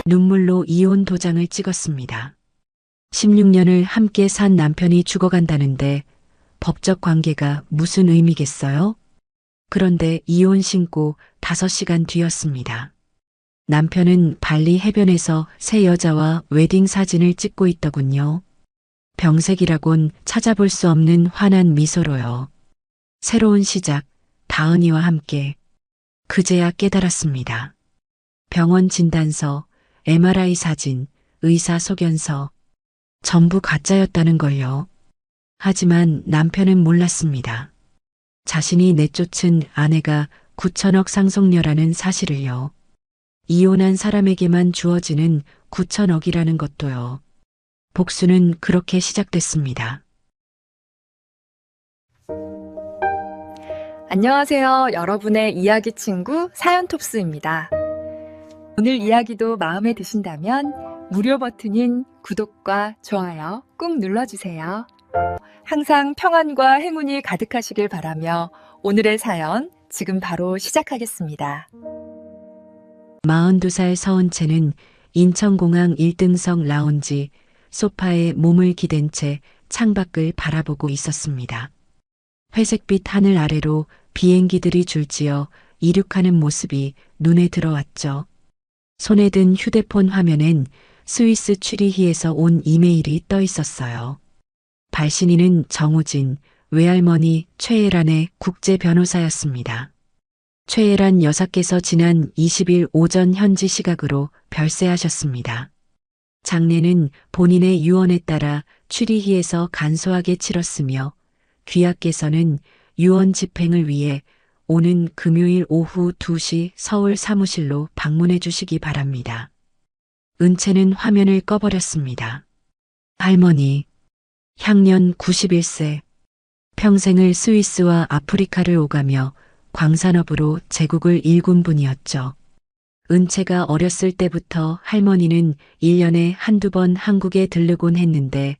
눈물로 이혼 도장을 찍었습니다. 16년을 함께 산 남편이 죽어간다는데 법적 관계가 무슨 의미겠어요? 그런데 이혼 신고 5시간 뒤였습니다. 남편은 발리 해변에서 새 여자와 웨딩 사진을 찍고 있더군요. 병색이라곤 찾아볼 수 없는 환한 미소로요. 새로운 시작, 다은이와 함께. 그제야 깨달았습니다. 병원 진단서, MRI 사진, 의사 소견서, 전부 가짜였다는 걸요. 하지만 남편은 몰랐습니다. 자신이 내쫓은 아내가 9천억 상속녀라는 사실을요. 이혼한 사람에게만 주어지는 9천억이라는 것도요. 복수는 그렇게 시작됐습니다. 안녕하세요. 여러분의 이야기 친구 사연톱스입니다. 오늘 이야기도 마음에 드신다면 무료 버튼인 구독과 좋아요 꾹 눌러주세요. 항상 평안과 행운이 가득하시길 바라며 오늘의 사연 지금 바로 시작하겠습니다. 42살 서은채는 인천공항 1등석 라운지 소파에 몸을 기댄 채 창밖을 바라보고 있었습니다. 회색빛 하늘 아래로 비행기들이 줄지어 이륙하는 모습이 눈에 들어왔죠. 손에 든 휴대폰 화면엔 스위스 취리히에서 온 이메일이 떠 있었어요. 발신인은 정우진, 외할머니 최애란의 국제 변호사였습니다. 최애란 여사께서 지난 20일 오전 현지 시각으로 별세하셨습니다. 장례는 본인의 유언에 따라 취리히에서 간소하게 치렀으며 귀하께서는 유언 집행을 위해 오는 금요일 오후 2시 서울 사무실로 방문해 주시기 바랍니다. 은채는 화면을 꺼버렸습니다. 할머니, 향년 91세, 평생을 스위스와 아프리카를 오가며 광산업으로 제국을 일군 분이었죠. 은채가 어렸을 때부터 할머니는 1년에 한두 번 한국에 들르곤 했는데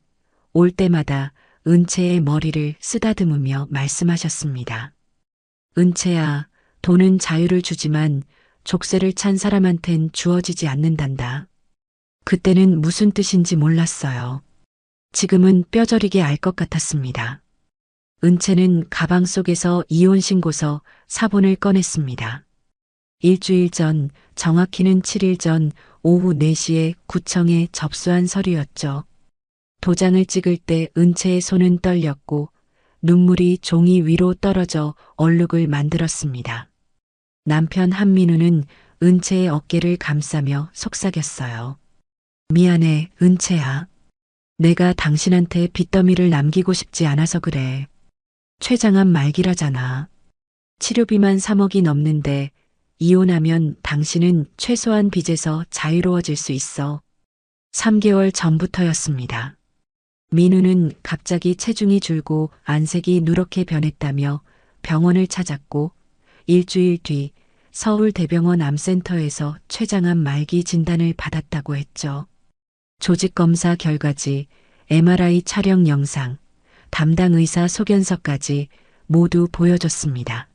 올 때마다 은채의 머리를 쓰다듬으며 말씀하셨습니다. 은채야, 돈은 자유를 주지만 족쇄를 찬 사람한텐 주어지지 않는단다. 그때는 무슨 뜻인지 몰랐어요. 지금은 뼈저리게 알 것 같았습니다. 은채는 가방 속에서 이혼 신고서 사본을 꺼냈습니다. 일주일 전, 정확히는 7일 전 오후 4시에 구청에 접수한 서류였죠. 도장을 찍을 때 은채의 손은 떨렸고 눈물이 종이 위로 떨어져 얼룩을 만들었습니다. 남편 한민우는 은채의 어깨를 감싸며 속삭였어요. 미안해, 은채야. 내가 당신한테 빚더미를 남기고 싶지 않아서 그래. 췌장암 말기라잖아. 치료비만 3억이 넘는데 이혼하면 당신은 최소한 빚에서 자유로워질 수 있어. 3개월 전부터였습니다. 민우는 갑자기 체중이 줄고 안색이 누렇게 변했다며 병원을 찾았고 일주일 뒤 서울대병원 암센터에서 췌장암 말기 진단을 받았다고 했죠. 조직검사 결과지, MRI 촬영 영상, 담당 의사 소견서까지 모두 보여줬습니다.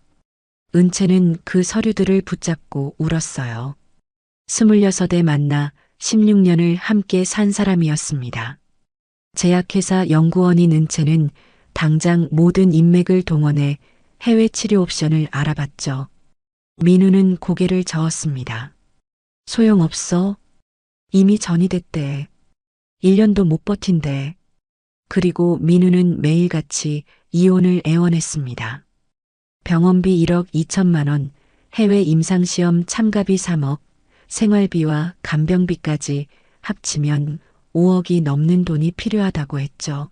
은채는 그 서류들을 붙잡고 울었어요. 26에 만나 16년을 함께 산 사람이었습니다. 제약회사 연구원인 은채는 당장 모든 인맥을 동원해 해외 치료 옵션을 알아봤죠. 민우는 고개를 저었습니다. 소용없어. 이미 전이됐대. 1년도 못 버틴대. 그리고 민우는 매일같이 이혼을 애원했습니다. 병원비 1억 2천만 원, 해외 임상시험 참가비 3억, 생활비와 간병비까지 합치면 5억이 넘는 돈이 필요하다고 했죠.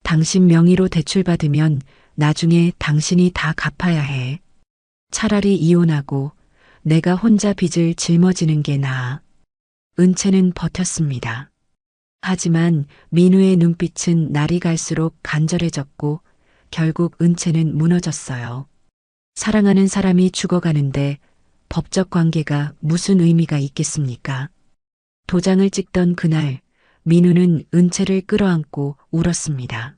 당신 명의로 대출받으면 나중에 당신이 다 갚아야 해. 차라리 이혼하고 내가 혼자 빚을 짊어지는 게 나아. 은채는 버텼습니다. 하지만 민우의 눈빛은 날이 갈수록 간절해졌고 결국 은채는 무너졌어요. 사랑하는 사람이 죽어가는데 법적 관계가 무슨 의미가 있겠습니까? 도장을 찍던 그날 민우는 은채를 끌어안고 울었습니다.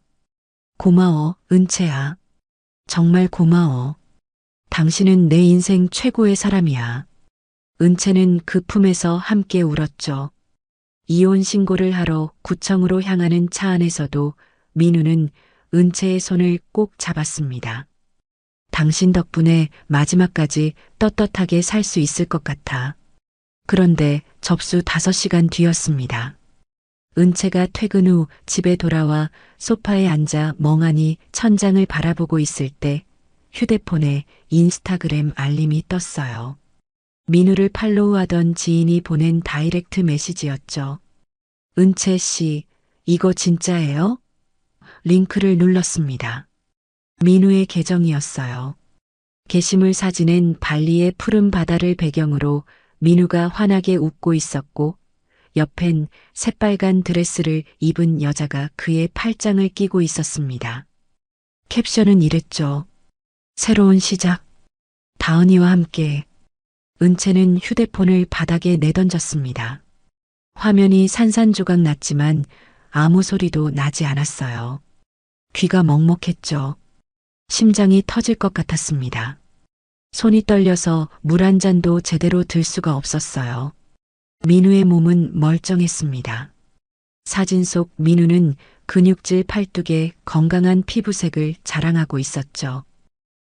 고마워, 은채야. 정말 고마워. 당신은 내 인생 최고의 사람이야. 은채는 그 품에서 함께 울었죠. 이혼 신고를 하러 구청으로 향하는 차 안에서도 민우는 은채의 손을 꼭 잡았습니다. 당신 덕분에 마지막까지 떳떳하게 살 수 있을 것 같아. 그런데 접수 5시간 뒤였습니다. 은채가 퇴근 후 집에 돌아와 소파에 앉아 멍하니 천장을 바라보고 있을 때 휴대폰에 인스타그램 알림이 떴어요. 민우를 팔로우하던 지인이 보낸 다이렉트 메시지였죠. 은채 씨, 이거 진짜예요? 링크를 눌렀습니다. 민우의 계정이었어요. 게시물 사진엔 발리의 푸른 바다를 배경으로 민우가 환하게 웃고 있었고 옆엔 새빨간 드레스를 입은 여자가 그의 팔짱을 끼고 있었습니다. 캡션은 이랬죠. 새로운 시작. 다은이와 함께. 은채는 휴대폰을 바닥에 내던졌습니다. 화면이 산산조각 났지만 아무 소리도 나지 않았어요. 귀가 먹먹했죠. 심장이 터질 것 같았습니다. 손이 떨려서 물 한 잔도 제대로 들 수가 없었어요. 민우의 몸은 멀쩡했습니다. 사진 속 민우는 근육질 팔뚝에 건강한 피부색을 자랑하고 있었죠.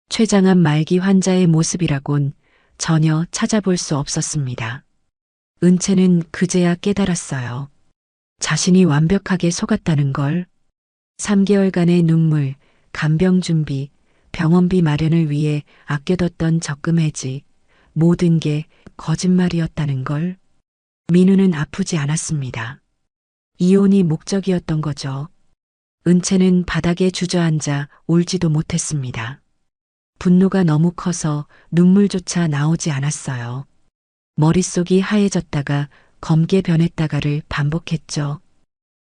췌장암 말기 환자의 모습이라곤 전혀 찾아볼 수 없었습니다. 은채는 그제야 깨달았어요. 자신이 완벽하게 속았다는 걸. 3개월간의 눈물, 간병 준비, 병원비 마련을 위해 아껴뒀던 적금 해지, 모든 게 거짓말이었다는 걸. 민우는 아프지 않았습니다. 이혼이 목적이었던 거죠. 은채는 바닥에 주저앉아 울지도 못했습니다. 분노가 너무 커서 눈물조차 나오지 않았어요. 머릿속이 하얘졌다가 검게 변했다가를 반복했죠.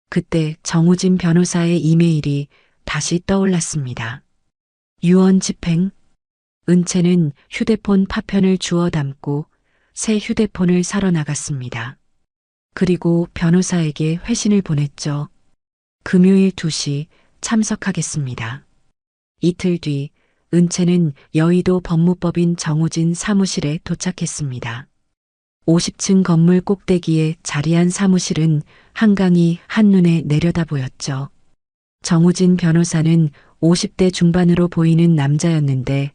그때 정우진 변호사의 이메일이 다시 떠올랐습니다. 유언 집행. 은채는 휴대폰 파편을 주워 담고 새 휴대폰을 사러 나갔습니다. 그리고 변호사에게 회신을 보냈죠. 금요일 2시 참석하겠습니다. 이틀 뒤 은채는 여의도 법무법인 정우진 사무실에 도착했습니다. 50층 건물 꼭대기에 자리한 사무실은 한강이 한눈에 내려다 보였죠. 정우진 변호사는 50대 중반으로 보이는 남자였는데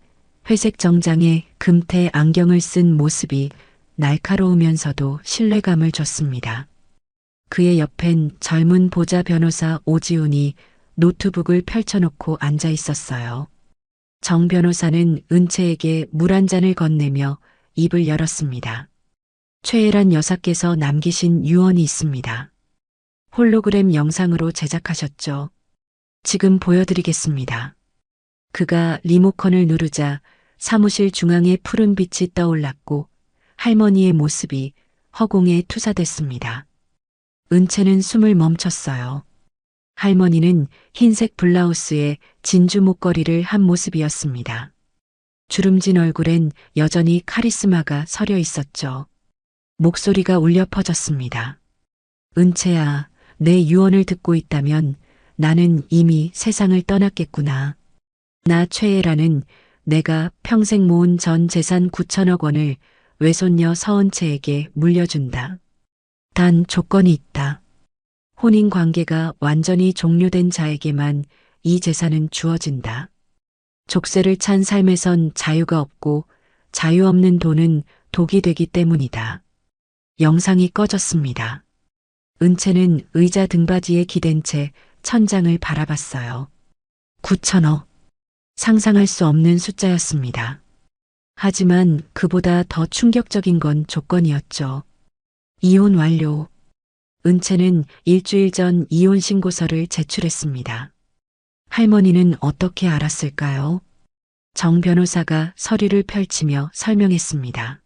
회색 정장에 금태 안경을 쓴 모습이 날카로우면서도 신뢰감을 줬습니다. 그의 옆엔 젊은 보자 변호사 오지훈이 노트북을 펼쳐놓고 앉아 있었어요. 정 변호사는 은채에게 물 한 잔을 건네며 입을 열었습니다. 최애란 여사께서 남기신 유언이 있습니다. 홀로그램 영상으로 제작하셨죠. 지금 보여드리겠습니다. 그가 리모컨을 누르자 사무실 중앙에 푸른 빛이 떠올랐고 할머니의 모습이 허공에 투사됐습니다. 은채는 숨을 멈췄어요. 할머니는 흰색 블라우스에 진주 목걸이를 한 모습이었습니다. 주름진 얼굴엔 여전히 카리스마가 서려 있었죠. 목소리가 울려 퍼졌습니다. 은채야, 내 유언을 듣고 있다면 나는 이미 세상을 떠났겠구나. 나 최애라는 내가 평생 모은 전 재산 9천억 원을 외손녀 서은채에게 물려준다. 단 조건이 있다. 혼인 관계가 완전히 종료된 자에게만 이 재산은 주어진다. 족쇄를 찬 삶에선 자유가 없고 자유 없는 돈은 독이 되기 때문이다. 영상이 꺼졌습니다. 은채는 의자 등받이에 기댄 채 천장을 바라봤어요. 9천억. 상상할 수 없는 숫자였습니다. 하지만 그보다 더 충격적인 건 조건이었죠. 이혼 완료. 은채는 일주일 전 이혼 신고서를 제출했습니다. 할머니는 어떻게 알았을까요? 정 변호사가 서류를 펼치며 설명했습니다.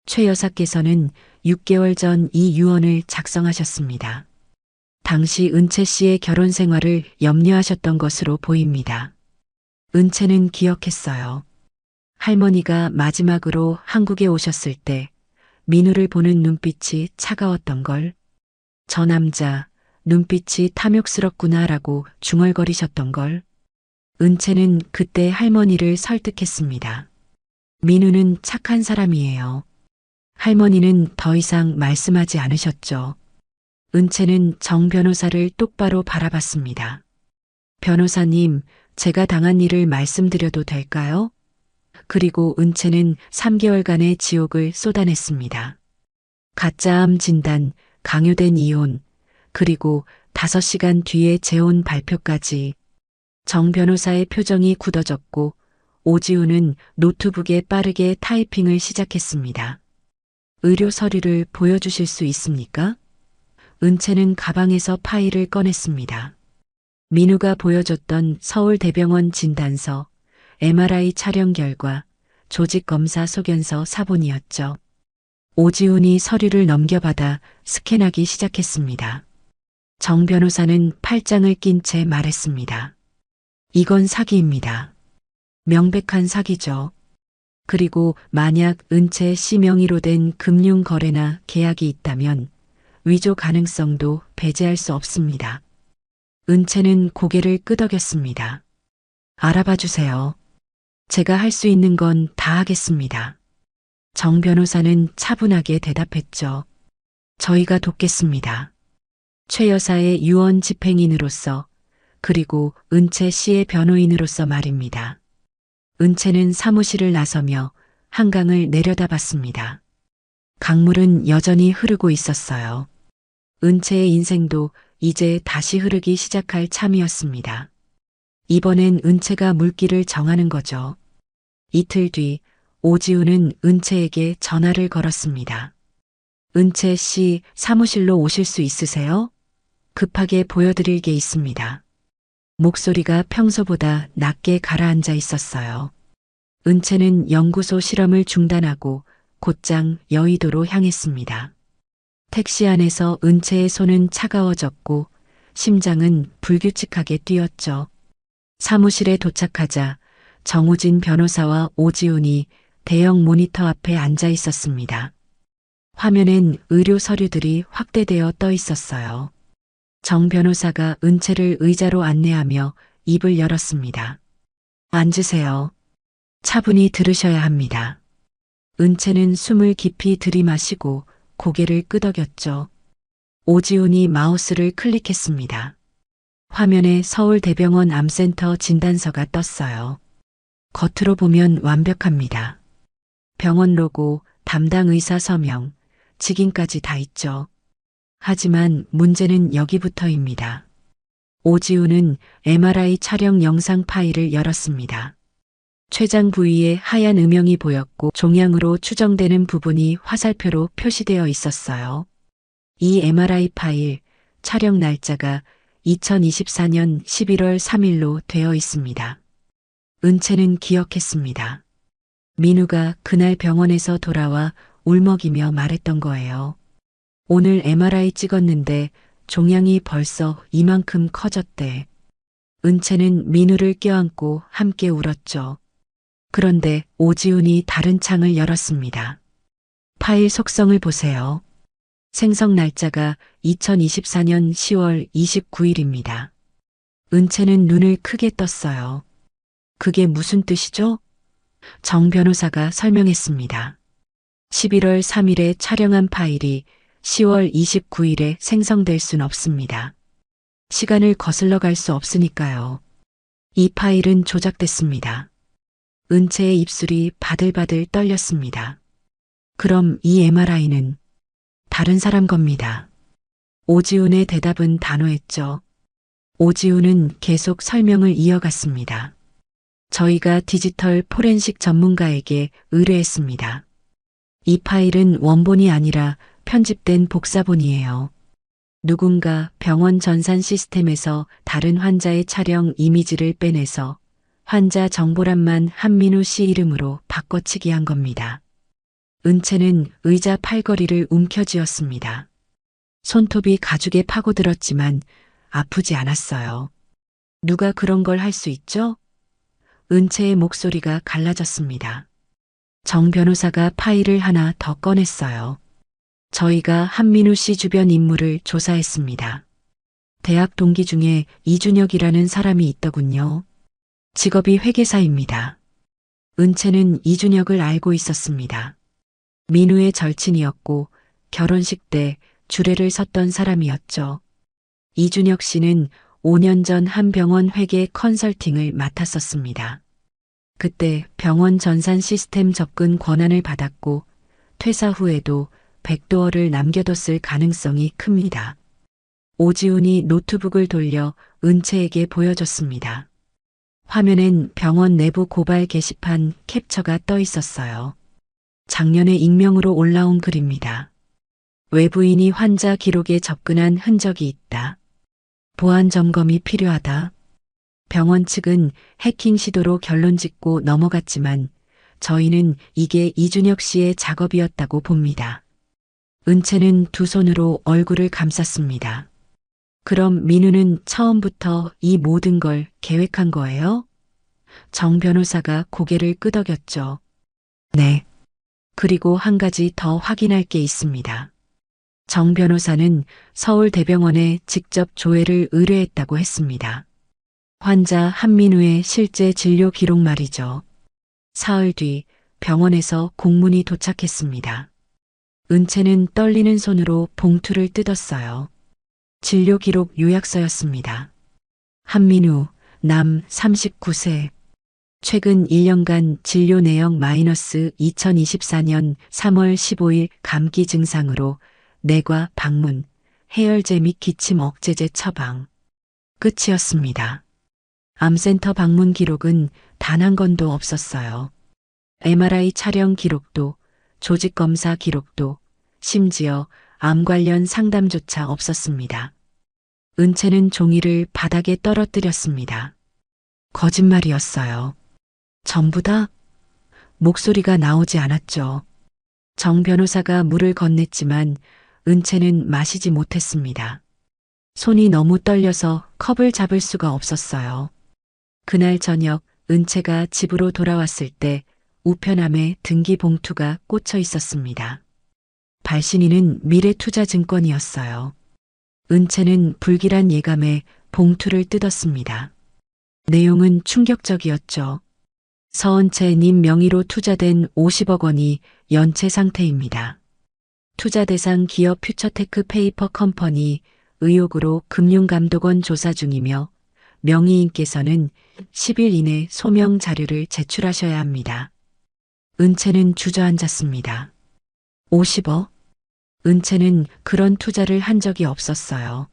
최 여사께서는 6개월 전 이 유언을 작성하셨습니다. 당시 은채 씨의 결혼 생활을 염려하셨던 것으로 보입니다. 은채는 기억했어요. 할머니가 마지막으로 한국에 오셨을 때 민우를 보는 눈빛이 차가웠던 걸. 저 남자 눈빛이 탐욕스럽구나라고 중얼거리셨던 걸. 은채는 그때 할머니를 설득했습니다. 민우는 착한 사람이에요. 할머니는 더 이상 말씀하지 않으셨죠. 은채는 정 변호사를 똑바로 바라봤습니다. 변호사님, 제가 당한 일을 말씀드려도 될까요? 그리고 은채는 3개월간의 지옥을 쏟아냈습니다. 가짜암 진단, 강요된 이혼, 그리고 5시간 뒤에 재혼 발표까지. 정 변호사의 표정이 굳어졌고 오지훈은 노트북에 빠르게 타이핑을 시작했습니다. 의료 서류를 보여주실 수 있습니까? 은채는 가방에서 파일을 꺼냈습니다. 민우가 보여줬던 서울대병원 진단서, MRI 촬영 결과, 조직검사 소견서 사본이었죠. 오지훈이 서류를 넘겨받아 스캔하기 시작했습니다. 정 변호사는 팔짱을 낀 채 말했습니다. 이건 사기입니다. 명백한 사기죠. 그리고 만약 은채 씨 명의로 된 금융 거래나 계약이 있다면 위조 가능성도 배제할 수 없습니다. 은채는 고개를 끄덕였습니다. 알아봐 주세요. 제가 할 수 있는 건 다 하겠습니다. 정 변호사는 차분하게 대답했죠. 저희가 돕겠습니다. 최 여사의 유언 집행인으로서 그리고 은채 씨의 변호인으로서 말입니다. 은채는 사무실을 나서며 한강을 내려다봤습니다. 강물은 여전히 흐르고 있었어요. 은채의 인생도 이제 다시 흐르기 시작할 참이었습니다. 이번엔 은채가 물길을 정하는 거죠. 이틀 뒤 오지훈은 은채에게 전화를 걸었습니다. 은채 씨 사무실로 오실 수 있으세요? 급하게 보여드릴 게 있습니다. 목소리가 평소보다 낮게 가라앉아 있었어요. 은채는 연구소 실험을 중단하고 곧장 여의도로 향했습니다. 택시 안에서 은채의 손은 차가워졌고 심장은 불규칙하게 뛰었죠. 사무실에 도착하자 정우진 변호사와 오지훈이 대형 모니터 앞에 앉아 있었습니다. 화면엔 의료 서류들이 확대되어 떠 있었어요. 정 변호사가 은채를 의자로 안내하며 입을 열었습니다. 앉으세요. 차분히 들으셔야 합니다. 은채는 숨을 깊이 들이마시고 고개를 끄덕였죠. 오지훈이 마우스를 클릭했습니다. 화면에 서울대병원 암센터 진단서가 떴어요. 겉으로 보면 완벽합니다. 병원 로고, 담당 의사 서명, 직인까지 다 있죠. 하지만 문제는 여기부터입니다. 오지훈은 MRI 촬영 영상 파일을 열었습니다. 췌장 부위에 하얀 음영이 보였고 종양으로 추정되는 부분이 화살표로 표시되어 있었어요. 이 MRI 파일, 촬영 날짜가 2024년 11월 3일로 되어 있습니다. 은채는 기억했습니다. 민우가 그날 병원에서 돌아와 울먹이며 말했던 거예요. 오늘 MRI 찍었는데 종양이 벌써 이만큼 커졌대. 은채는 민우를 껴안고 함께 울었죠. 그런데 오지훈이 다른 창을 열었습니다. 파일 속성을 보세요. 생성 날짜가 2024년 10월 29일입니다. 은채는 눈을 크게 떴어요. 그게 무슨 뜻이죠? 정 변호사가 설명했습니다. 11월 3일에 촬영한 파일이 10월 29일에 생성될 순 없습니다. 시간을 거슬러 갈 수 없으니까요. 이 파일은 조작됐습니다. 은채의 입술이 바들바들 떨렸습니다. 그럼 이 MRI는 다른 사람 겁니다. 오지훈의 대답은 단호했죠. 오지훈은 계속 설명을 이어갔습니다. 저희가 디지털 포렌식 전문가에게 의뢰했습니다. 이 파일은 원본이 아니라 편집된 복사본이에요. 누군가 병원 전산 시스템에서 다른 환자의 촬영 이미지를 빼내서 환자 정보란만 한민우 씨 이름으로 바꿔치기 한 겁니다. 은채는 의자 팔걸이를 움켜쥐었습니다. 손톱이 가죽에 파고들었지만 아프지 않았어요. 누가 그런 걸 할 수 있죠? 은채의 목소리가 갈라졌습니다. 정 변호사가 파일을 하나 더 꺼냈어요. 저희가 한민우 씨 주변 인물을 조사했습니다. 대학 동기 중에 이준혁이라는 사람이 있더군요. 직업이 회계사입니다. 은채는 이준혁을 알고 있었습니다. 민우의 절친이었고 결혼식 때 주례를 섰던 사람이었죠. 이준혁 씨는 5년 전 한 병원 회계 컨설팅을 맡았었습니다. 그때 병원 전산 시스템 접근 권한을 받았고 퇴사 후에도 백도어를 남겨뒀을 가능성이 큽니다. 오지훈이 노트북을 돌려 은채에게 보여줬습니다. 화면엔 병원 내부 고발 게시판 캡처가 떠 있었어요. 작년에 익명으로 올라온 글입니다. 외부인이 환자 기록에 접근한 흔적이 있다. 보안 점검이 필요하다. 병원 측은 해킹 시도로 결론 짓고 넘어갔지만 저희는 이게 이준혁 씨의 작업이었다고 봅니다. 은채는 두 손으로 얼굴을 감쌌습니다. 그럼 민우는 처음부터 이 모든 걸 계획한 거예요? 정 변호사가 고개를 끄덕였죠. 네. 그리고 한 가지 더 확인할 게 있습니다. 정 변호사는 서울대병원에 직접 조회를 의뢰했다고 했습니다. 환자 한민우의 실제 진료 기록 말이죠. 사흘 뒤 병원에서 공문이 도착했습니다. 은채는 떨리는 손으로 봉투를 뜯었어요. 진료 기록 요약서였습니다. 한민우, 남 39세. 최근 1년간 진료 내역 마이너스 2024년 3월 15일 감기 증상으로 내과 방문, 해열제 및 기침 억제제 처방. 끝이었습니다. 암센터 방문 기록은 단 한 건도 없었어요. MRI 촬영 기록도, 조직 검사 기록도, 심지어 암 관련 상담조차 없었습니다. 은채는 종이를 바닥에 떨어뜨렸습니다. 거짓말이었어요. 전부 다? 목소리가 나오지 않았죠. 정 변호사가 물을 건넸지만 은채는 마시지 못했습니다. 손이 너무 떨려서 컵을 잡을 수가 없었어요. 그날 저녁 은채가 집으로 돌아왔을 때 우편함에 등기 봉투가 꽂혀 있었습니다. 발신인은 미래투자증권이었어요. 은채는 불길한 예감에 봉투를 뜯었습니다. 내용은 충격적이었죠. 서은채님 명의로 투자된 50억 원이 연체 상태입니다. 투자 대상 기업 퓨처테크 페이퍼 컴퍼니 의혹으로 금융감독원 조사 중이며 명의인께서는 10일 이내 소명 자료를 제출하셔야 합니다. 은채는 주저앉았습니다. 50억? 은채는 그런 투자를 한 적이 없었어요.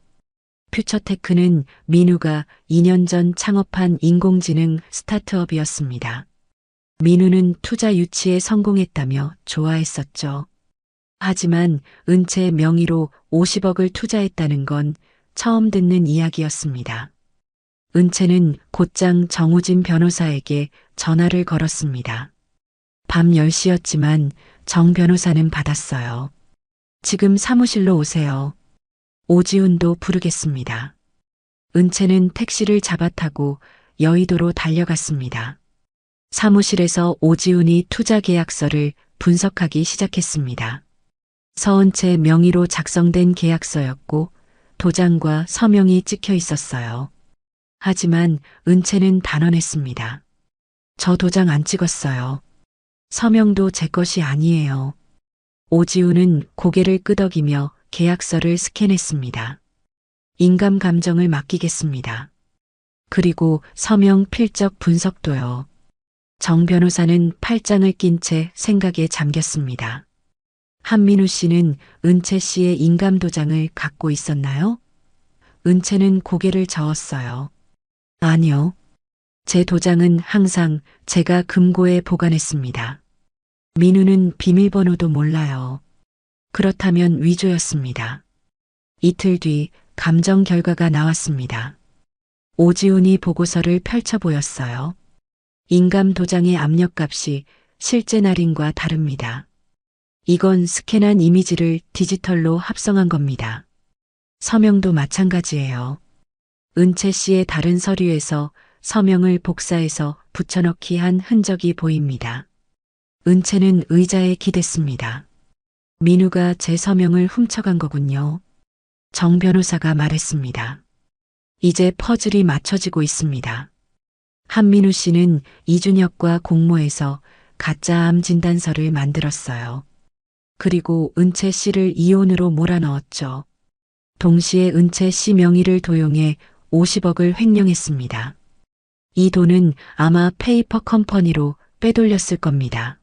퓨처테크는 민우가 2년 전 창업한 인공지능 스타트업이었습니다. 민우는 투자 유치에 성공했다며 좋아했었죠. 하지만 은채 명의로 50억을 투자했다는 건 처음 듣는 이야기였습니다. 은채는 곧장 정우진 변호사에게 전화를 걸었습니다. 밤 10시였지만 정 변호사는 받았어요. 지금 사무실로 오세요. 오지훈도 부르겠습니다. 은채는 택시를 잡아 타고 여의도로 달려갔습니다. 사무실에서 오지훈이 투자 계약서를 분석하기 시작했습니다. 서은채 명의로 작성된 계약서였고 도장과 서명이 찍혀 있었어요. 하지만 은채는 단언했습니다. 저 도장 안 찍었어요. 서명도 제 것이 아니에요. 오지훈은 고개를 끄덕이며 계약서를 스캔했습니다. 인감 감정을 맡기겠습니다. 그리고 서명 필적 분석도요. 정 변호사는 팔짱을 낀 채 생각에 잠겼습니다. 한민우 씨는 은채 씨의 인감 도장을 갖고 있었나요? 은채는 고개를 저었어요. 아니요. 제 도장은 항상 제가 금고에 보관했습니다. 민우는 비밀번호도 몰라요. 그렇다면 위조였습니다. 이틀 뒤 감정 결과가 나왔습니다. 오지훈이 보고서를 펼쳐 보였어요. 인감 도장의 압력값이 실제 날인과 다릅니다. 이건 스캔한 이미지를 디지털로 합성한 겁니다. 서명도 마찬가지예요. 은채 씨의 다른 서류에서 서명을 복사해서 붙여넣기 한 흔적이 보입니다. 은채는 의자에 기댔습니다. 민우가 제 서명을 훔쳐간 거군요. 정 변호사가 말했습니다. 이제 퍼즐이 맞춰지고 있습니다. 한민우 씨는 이준혁과 공모해서 가짜 암 진단서를 만들었어요. 그리고 은채 씨를 이혼으로 몰아넣었죠. 동시에 은채 씨 명의를 도용해 50억을 횡령했습니다. 이 돈은 아마 페이퍼 컴퍼니로 빼돌렸을 겁니다.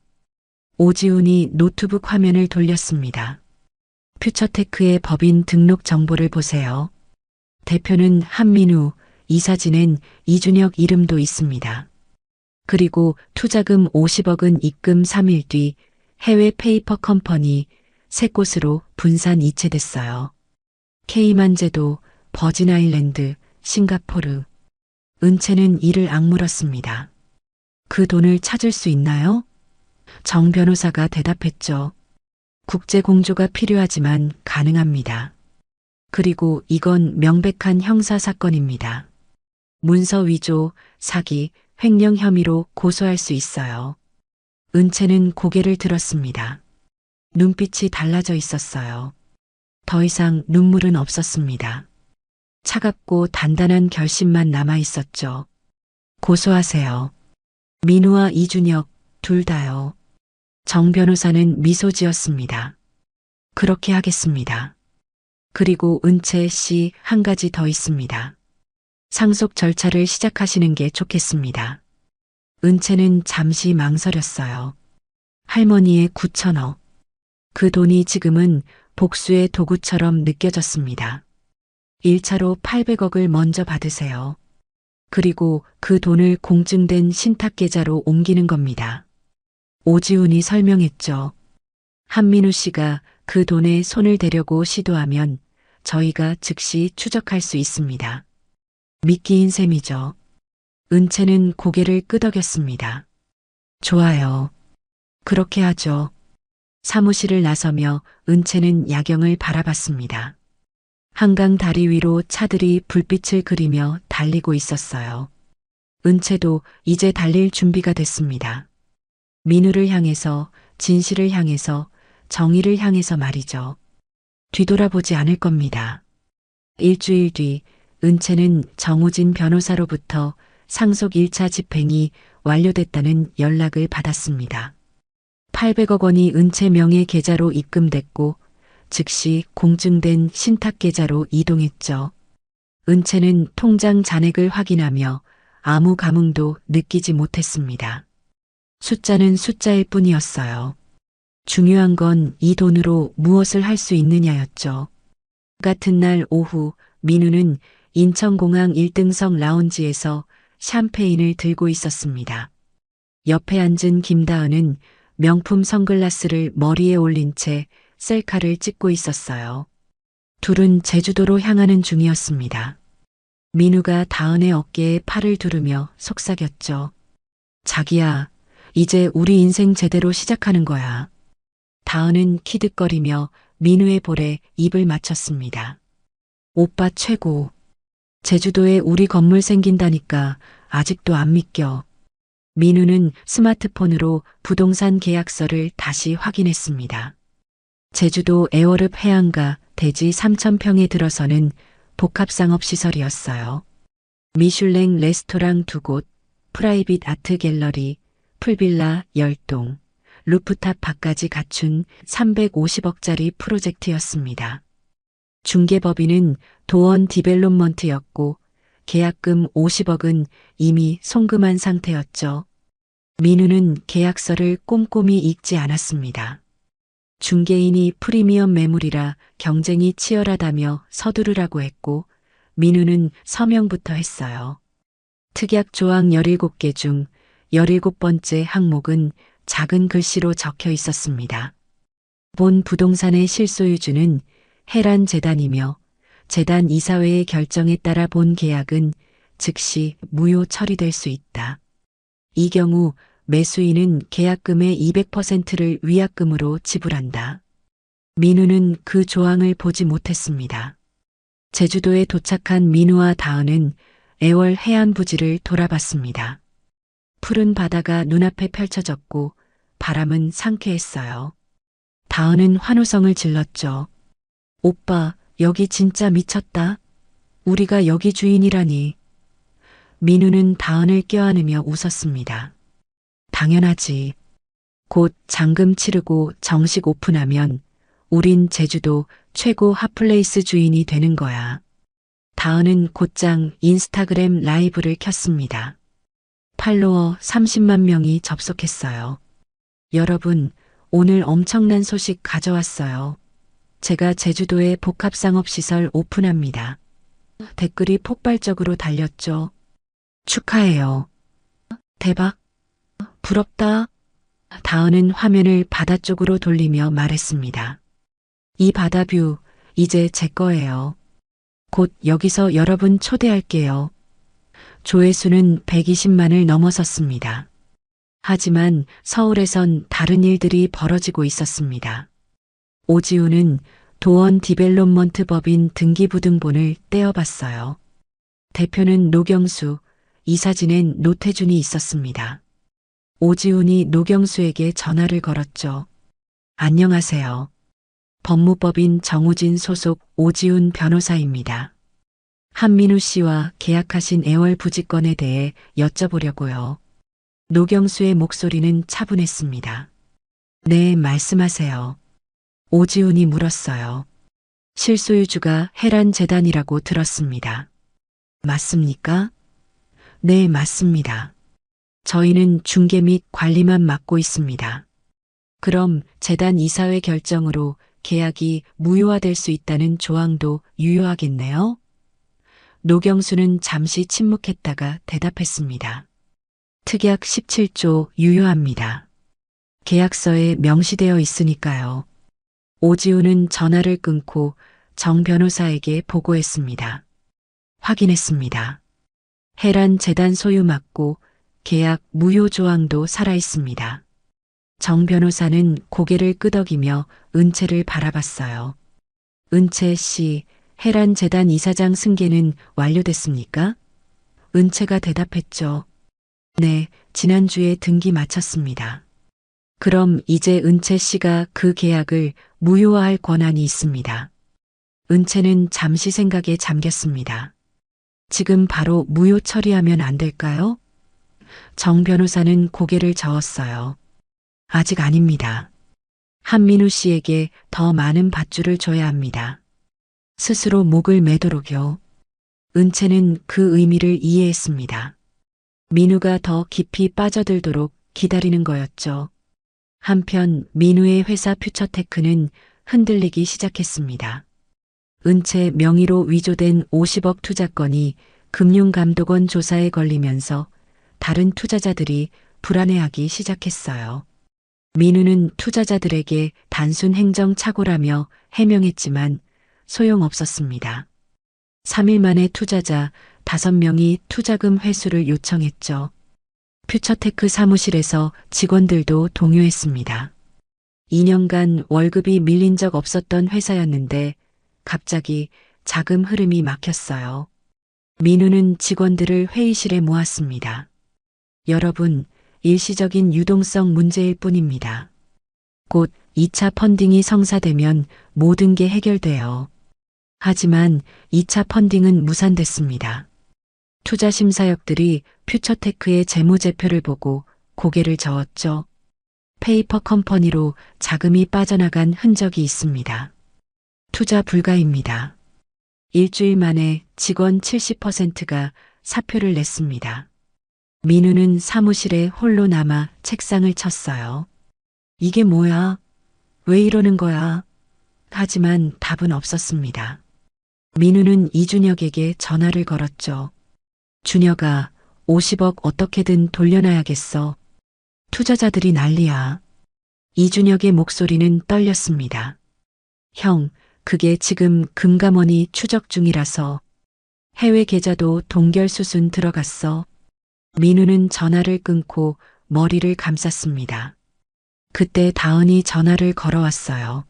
오지훈이 노트북 화면을 돌렸습니다. 퓨처테크의 법인 등록 정보를 보세요. 대표는 한민우, 이사진엔 이준혁 이름도 있습니다. 그리고 투자금 50억은 입금 3일 뒤 해외 페이퍼 컴퍼니 3곳으로 분산 이체됐어요. 케이만제도, 버진아일랜드, 싱가포르. 은채는 이를 악물었습니다. 그 돈을 찾을 수 있나요? 정 변호사가 대답했죠. 국제 공조가 필요하지만 가능합니다. 그리고 이건 명백한 형사 사건입니다. 문서 위조, 사기, 횡령 혐의로 고소할 수 있어요. 은채는 고개를 들었습니다. 눈빛이 달라져 있었어요. 더 이상 눈물은 없었습니다. 차갑고 단단한 결심만 남아 있었죠. 고소하세요. 민우와 이준혁 둘 다요. 정 변호사는 미소 지었습니다. 그렇게 하겠습니다. 그리고 은채 씨 한 가지 더 있습니다. 상속 절차를 시작하시는 게 좋겠습니다. 은채는 잠시 망설였어요. 할머니의 9천억. 그 돈이 지금은 복수의 도구처럼 느껴졌습니다. 1차로 800억을 먼저 받으세요. 그리고 그 돈을 공증된 신탁계좌로 옮기는 겁니다. 오지훈이 설명했죠. 한민우 씨가 그 돈에 손을 대려고 시도하면 저희가 즉시 추적할 수 있습니다. 미끼인 셈이죠. 은채는 고개를 끄덕였습니다. 좋아요. 그렇게 하죠. 사무실을 나서며 은채는 야경을 바라봤습니다. 한강 다리 위로 차들이 불빛을 그리며 달리고 있었어요. 은채도 이제 달릴 준비가 됐습니다. 민우를 향해서, 진실을 향해서, 정의를 향해서 말이죠. 뒤돌아보지 않을 겁니다. 일주일 뒤 은채는 정우진 변호사로부터 상속 1차 집행이 완료됐다는 연락을 받았습니다. 800억 원이 은채 명의 계좌로 입금됐고 즉시 공증된 신탁 계좌로 이동했죠. 은채는 통장 잔액을 확인하며 아무 감흥도 느끼지 못했습니다. 숫자는 숫자일 뿐이었어요. 중요한 건 이 돈으로 무엇을 할 수 있느냐였죠. 같은 날 오후 민우는 인천공항 1등석 라운지에서 샴페인을 들고 있었습니다. 옆에 앉은 김다은은 명품 선글라스를 머리에 올린 채 셀카를 찍고 있었어요. 둘은 제주도로 향하는 중이었습니다. 민우가 다은의 어깨에 팔을 두르며 속삭였죠. 자기야, 이제 우리 인생 제대로 시작하는 거야. 다은은 키득거리며 민우의 볼에 입을 맞췄습니다. 오빠 최고. 제주도에 우리 건물 생긴다니까 아직도 안 믿겨. 민우는 스마트폰으로 부동산 계약서를 다시 확인했습니다. 제주도 애월읍 해안가 대지 3,000평에 들어서는 복합상업시설이었어요. 미슐랭 레스토랑 2곳, 프라이빗 아트 갤러리, 풀빌라 10동, 루프탑 밖까지 갖춘 350억짜리 프로젝트였습니다. 중개법인은 도원 디벨롭먼트였고 계약금 50억은 이미 송금한 상태였죠. 민우는 계약서를 꼼꼼히 읽지 않았습니다. 중개인이 프리미엄 매물이라 경쟁이 치열하다며 서두르라고 했고 민우는 서명부터 했어요. 특약 조항 17개 중 17번째 항목은 작은 글씨로 적혀 있었습니다. 본 부동산의 실소유주는 해란 재단이며 재단 이사회의 결정에 따라 본 계약은 즉시 무효 처리될 수 있다. 이 경우 매수인은 계약금의 200%를 위약금으로 지불한다. 민우는 그 조항을 보지 못했습니다. 제주도에 도착한 민우와 다은은 애월 해안 부지를 돌아봤습니다. 푸른 바다가 눈앞에 펼쳐졌고 바람은 상쾌했어요. 다은은 환호성을 질렀죠. 오빠, 여기 진짜 미쳤다. 우리가 여기 주인이라니. 민우는 다은을 껴안으며 웃었습니다. 당연하지. 곧 잔금 치르고 정식 오픈하면 우린 제주도 최고 핫플레이스 주인이 되는 거야. 다은은 곧장 인스타그램 라이브를 켰습니다. 팔로워 30만 명이 접속했어요. 여러분, 오늘 엄청난 소식 가져왔어요. 제가 제주도에 복합상업시설 오픈합니다. 댓글이 폭발적으로 달렸죠. 축하해요. 대박. 부럽다. 다은은 화면을 바다 쪽으로 돌리며 말했습니다. 이 바다뷰, 이제 제 거예요. 곧 여기서 여러분 초대할게요. 조회수는 120만을 넘어섰습니다. 하지만 서울에선 다른 일들이 벌어지고 있었습니다. 오지우는 도원 디벨롭먼트 법인 등기부등본을 떼어봤어요. 대표는 노경수, 이사진엔 노태준이 있었습니다. 오지훈이 노경수에게 전화를 걸었죠. 안녕하세요. 법무법인 정우진 소속 오지훈 변호사입니다. 한민우 씨와 계약하신 애월 부지건에 대해 여쭤보려고요. 노경수의 목소리는 차분했습니다. 네, 말씀하세요. 오지훈이 물었어요. 실소유주가 해란재단이라고 들었습니다. 맞습니까? 네, 맞습니다. 저희는 중개 및 관리만 맡고 있습니다. 그럼 재단 이사회 결정으로 계약이 무효화될 수 있다는 조항도 유효하겠네요? 노경수는 잠시 침묵했다가 대답했습니다. 특약 17조 유효합니다. 계약서에 명시되어 있으니까요. 오지훈은 전화를 끊고 정 변호사에게 보고했습니다. 확인했습니다. 해란 재단 소유 맞고 계약 무효 조항도 살아있습니다. 정 변호사는 고개를 끄덕이며 은채를 바라봤어요. 은채 씨, 해란 재단 이사장 승계는 완료됐습니까? 은채가 대답했죠. 네, 지난주에 등기 마쳤습니다. 그럼 이제 은채 씨가 그 계약을 무효화할 권한이 있습니다. 은채는 잠시 생각에 잠겼습니다. 지금 바로 무효 처리하면 안 될까요? 정 변호사는 고개를 저었어요. 아직 아닙니다. 한민우 씨에게 더 많은 밧줄을 줘야 합니다. 스스로 목을 매도록요. 은채는 그 의미를 이해했습니다. 민우가 더 깊이 빠져들도록 기다리는 거였죠. 한편 민우의 회사 퓨처테크는 흔들리기 시작했습니다. 은채 명의로 위조된 50억 투자건이 금융감독원 조사에 걸리면서 다른 투자자들이 불안해하기 시작했어요. 민우는 투자자들에게 단순 행정착오라며 해명했지만 소용없었습니다. 3일 만에 투자자 5명이 투자금 회수를 요청했죠. 퓨처테크 사무실에서 직원들도 동요했습니다. 2년간 월급이 밀린 적 없었던 회사였는데 갑자기 자금 흐름이 막혔어요. 민우는 직원들을 회의실에 모았습니다. 여러분, 일시적인 유동성 문제일 뿐입니다. 곧 2차 펀딩이 성사되면 모든 게 해결돼요. 하지만 2차 펀딩은 무산됐습니다. 투자 심사역들이 퓨처테크의 재무제표를 보고 고개를 저었죠. 페이퍼 컴퍼니로 자금이 빠져나간 흔적이 있습니다. 투자 불가입니다. 일주일 만에 직원 70%가 사표를 냈습니다. 민우는 사무실에 홀로 남아 책상을 쳤어요. 이게 뭐야? 왜 이러는 거야? 하지만 답은 없었습니다. 민우는 이준혁에게 전화를 걸었죠. 준혁아, 50억 어떻게든 돌려놔야겠어. 투자자들이 난리야. 이준혁의 목소리는 떨렸습니다. 형, 그게 지금 금감원이 추적 중이라서 해외 계좌도 동결 수순 들어갔어. 민우는 전화를 끊고 머리를 감쌌습니다. 그때 다은이 전화를 걸어왔어요.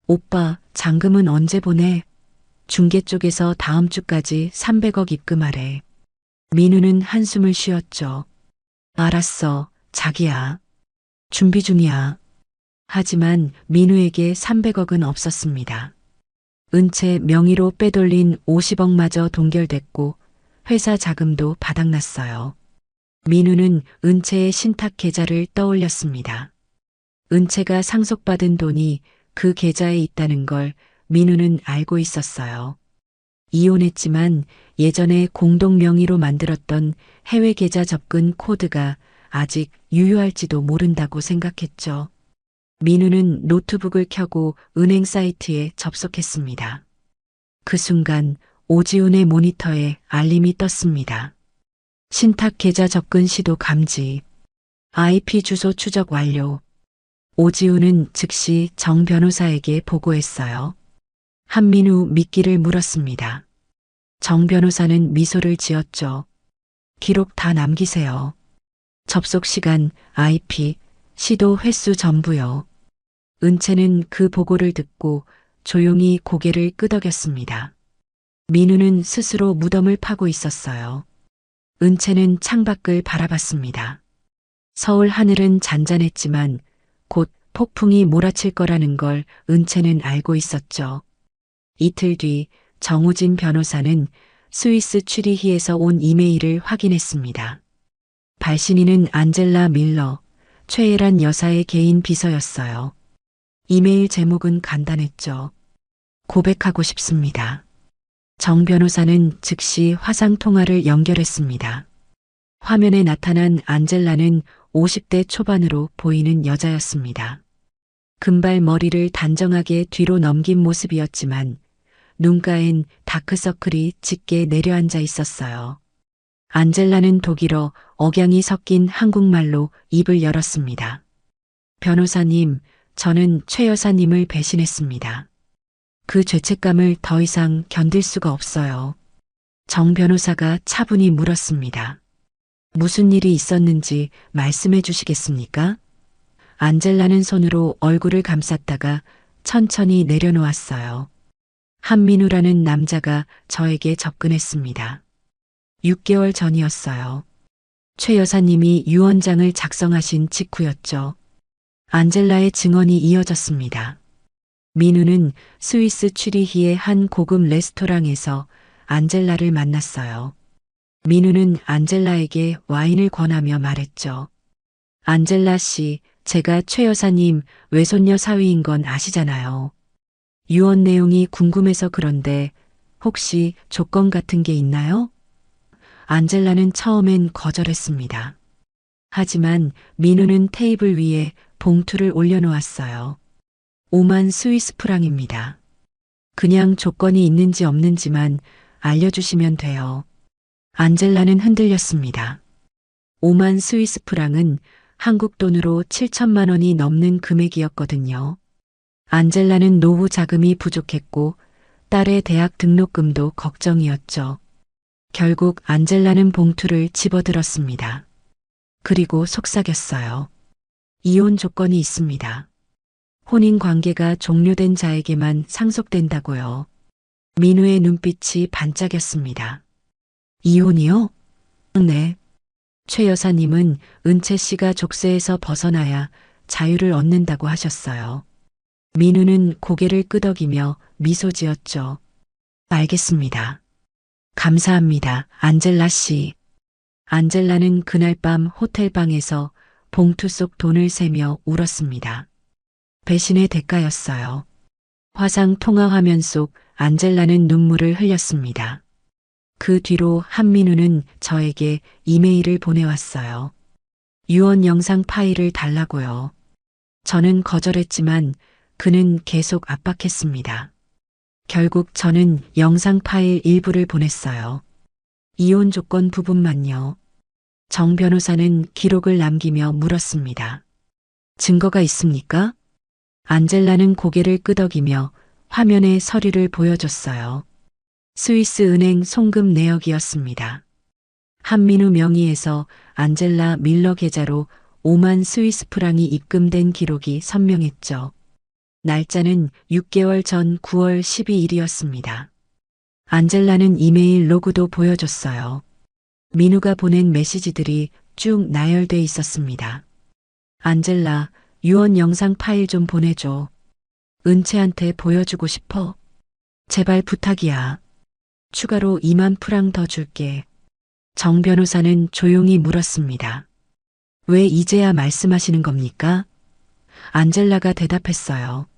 오빠, 잔금은 언제 보내? 중개 쪽에서 다음 주까지 300억 입금하래. 민우는 한숨을 쉬었죠. 알았어, 자기야. 준비 중이야. 하지만 민우에게 300억은 없었습니다. 은채 명의로 빼돌린 50억마저 동결됐고 회사 자금도 바닥났어요. 민우는 은채의 신탁 계좌를 떠올렸습니다. 은채가 상속받은 돈이 그 계좌에 있다는 걸 민우는 알고 있었어요. 이혼했지만 예전에 공동 명의로 만들었던 해외 계좌 접근 코드가 아직 유효할지도 모른다고 생각했죠. 민우는 노트북을 켜고 은행 사이트에 접속했습니다. 그 순간 오지훈의 모니터에 알림이 떴습니다. 신탁 계좌 접근 시도 감지. IP 주소 추적 완료. 오지훈은 즉시 정 변호사에게 보고했어요. 한민우 믿기를 물었습니다. 정 변호사는 미소를 지었죠. 기록 다 남기세요. 접속 시간, IP, 시도 횟수 전부요. 은채는 그 보고를 듣고 조용히 고개를 끄덕였습니다. 민우는 스스로 무덤을 파고 있었어요. 은채는 창밖을 바라봤습니다. 서울 하늘은 잔잔했지만 곧 폭풍이 몰아칠 거라는 걸 은채는 알고 있었죠. 이틀 뒤 정우진 변호사는 스위스 취리히에서 온 이메일을 확인했습니다. 발신인은 안젤라 밀러, 최애란 여사의 개인 비서였어요. 이메일 제목은 간단했죠. 고백하고 싶습니다. 정 변호사는 즉시 화상 통화를 연결했습니다. 화면에 나타난 안젤라는 50대 초반으로 보이는 여자였습니다. 금발 머리를 단정하게 뒤로 넘긴 모습이었지만 눈가엔 다크서클이 짙게 내려앉아 있었어요. 안젤라는 독일어, 억양이 섞인 한국말로 입을 열었습니다. 변호사님, 저는 최 여사님을 배신했습니다. 그 죄책감을 더 이상 견딜 수가 없어요. 정 변호사가 차분히 물었습니다. 무슨 일이 있었는지 말씀해 주시겠습니까? 안젤라는 손으로 얼굴을 감쌌다가 천천히 내려놓았어요. 한민우라는 남자가 저에게 접근했습니다. 6개월 전이었어요. 최 여사님이 유언장을 작성하신 직후였죠. 안젤라의 증언이 이어졌습니다. 민우는 스위스 취리히의 한 고급 레스토랑에서 안젤라를 만났어요. 민우는 안젤라에게 와인을 권하며 말했죠. 안젤라 씨, 제가 최 여사님 외손녀 사위인 건 아시잖아요. 유언 내용이 궁금해서 그런데 혹시 조건 같은 게 있나요? 안젤라는 처음엔 거절했습니다. 하지만 민우는 테이블 위에 봉투를 올려놓았어요. 5만 스위스 프랑입니다. 그냥 조건이 있는지 없는지만 알려주시면 돼요. 안젤라는 흔들렸습니다. 5만 스위스 프랑은 한국 돈으로 7천만 원이 넘는 금액이었거든요. 안젤라는 노후 자금이 부족했고 딸의 대학 등록금도 걱정이었죠. 결국 안젤라는 봉투를 집어들었습니다. 그리고 속삭였어요. 이혼 조건이 있습니다. 혼인 관계가 종료된 자에게만 상속된다고요. 민우의 눈빛이 반짝였습니다. 이혼이요? 네. 최 여사님은 은채 씨가 족쇄에서 벗어나야 자유를 얻는다고 하셨어요. 민우는 고개를 끄덕이며 미소 지었죠. 알겠습니다. 감사합니다, 안젤라 씨. 안젤라는 그날 밤 호텔방에서 봉투 속 돈을 세며 울었습니다. 배신의 대가였어요. 화상 통화 화면 속 안젤라는 눈물을 흘렸습니다. 그 뒤로 한민우는 저에게 이메일을 보내왔어요. 유언 영상 파일을 달라고요. 저는 거절했지만 그는 계속 압박했습니다. 결국 저는 영상 파일 일부를 보냈어요. 이혼 조건 부분만요. 정 변호사는 기록을 남기며 물었습니다. 증거가 있습니까? 안젤라는 고개를 끄덕이며 화면에 서류를 보여줬어요. 스위스 은행 송금 내역이었습니다. 한민우 명의에서 안젤라 밀러 계좌로 5만 스위스 프랑이 입금된 기록이 선명했죠. 날짜는 6개월 전 9월 12일이었습니다. 안젤라는 이메일 로그도 보여줬어요. 민우가 보낸 메시지들이 쭉 나열돼 있었습니다. 안젤라, 유언 영상 파일 좀 보내줘. 은채한테 보여주고 싶어. 제발 부탁이야. 추가로 2만 프랑 더 줄게. 정 변호사는 조용히 물었습니다. 왜 이제야 말씀하시는 겁니까? 안젤라가 대답했어요.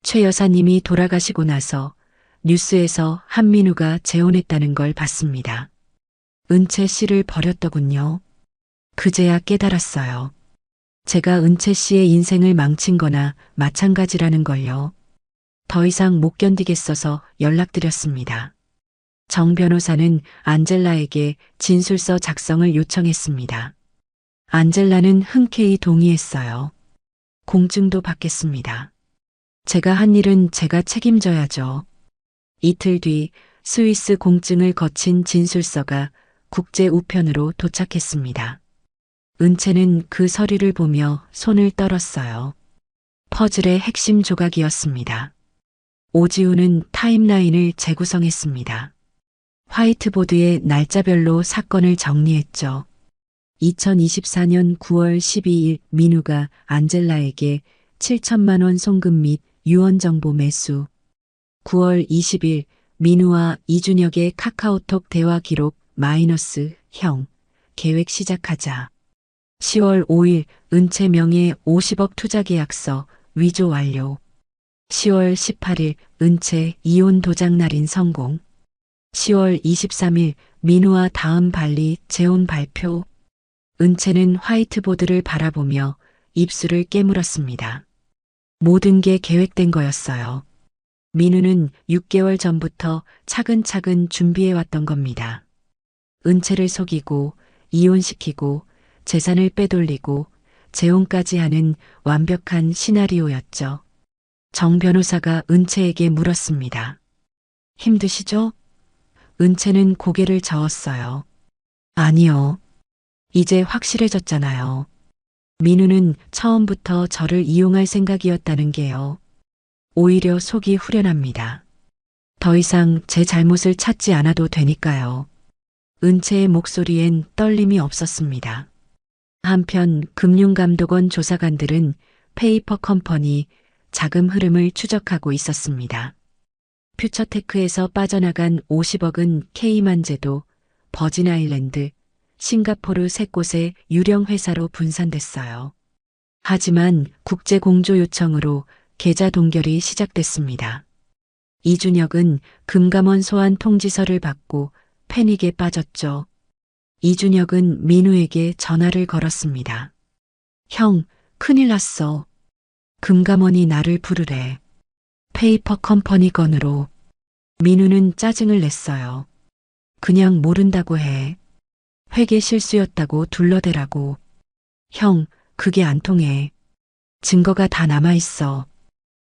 최 여사님이 돌아가시고 나서 뉴스에서 한민우가 재혼했다는 걸 봤습니다. 은채 씨를 버렸더군요. 그제야 깨달았어요. 제가 은채 씨의 인생을 망친 거나 마찬가지라는 걸요. 더 이상 못 견디겠어서 연락드렸습니다. 정 변호사는 안젤라에게 진술서 작성을 요청했습니다. 안젤라는 흔쾌히 동의했어요. 공증도 받겠습니다. 제가 한 일은 제가 책임져야죠. 이틀 뒤 스위스 공증을 거친 진술서가 국제 우편으로 도착했습니다. 은채는 그 서류를 보며 손을 떨었어요. 퍼즐의 핵심 조각이었습니다. 오지우는 타임라인을 재구성했습니다. 화이트보드에 날짜별로 사건을 정리했죠. 2024년 9월 12일 민우가 안젤라에게 7천만 원 송금 및 유언정보 매수. 9월 20일 민우와 이준혁의 카카오톡 대화 기록 마이너스 형 계획 시작하자. 10월 5일 은채 명의 50억 투자 계약서 위조 완료. 10월 18일 은채 이혼 도장 날인 성공. 10월 23일 민우와 다음 발리 재혼 발표. 은채는 화이트보드를 바라보며 입술을 깨물었습니다. 모든 게 계획된 거였어요. 민우는 6개월 전부터 차근차근 준비해왔던 겁니다. 은채를 속이고 이혼시키고 재산을 빼돌리고 재혼까지 하는 완벽한 시나리오였죠. 정 변호사가 은채에게 물었습니다. 힘드시죠? 은채는 고개를 저었어요. 아니요. 이제 확실해졌잖아요. 민우는 처음부터 저를 이용할 생각이었다는 게요. 오히려 속이 후련합니다. 더 이상 제 잘못을 찾지 않아도 되니까요. 은채의 목소리엔 떨림이 없었습니다. 한편 금융감독원 조사관들은 페이퍼 컴퍼니 자금 흐름을 추적하고 있었습니다. 퓨처테크에서 빠져나간 50억은 케이만제도, 버진아일랜드, 싱가포르 3곳의 유령 회사로 분산됐어요. 하지만 국제공조 요청으로 계좌 동결이 시작됐습니다. 이준혁은 금감원 소환 통지서를 받고 패닉에 빠졌죠. 이준혁은 민우에게 전화를 걸었습니다. 형, 큰일 났어. 금감원이 나를 부르래. 페이퍼 컴퍼니 건으로. 민우는 짜증을 냈어요. 그냥 모른다고 해. 회계 실수였다고 둘러대라고. 형, 그게 안 통해. 증거가 다 남아있어.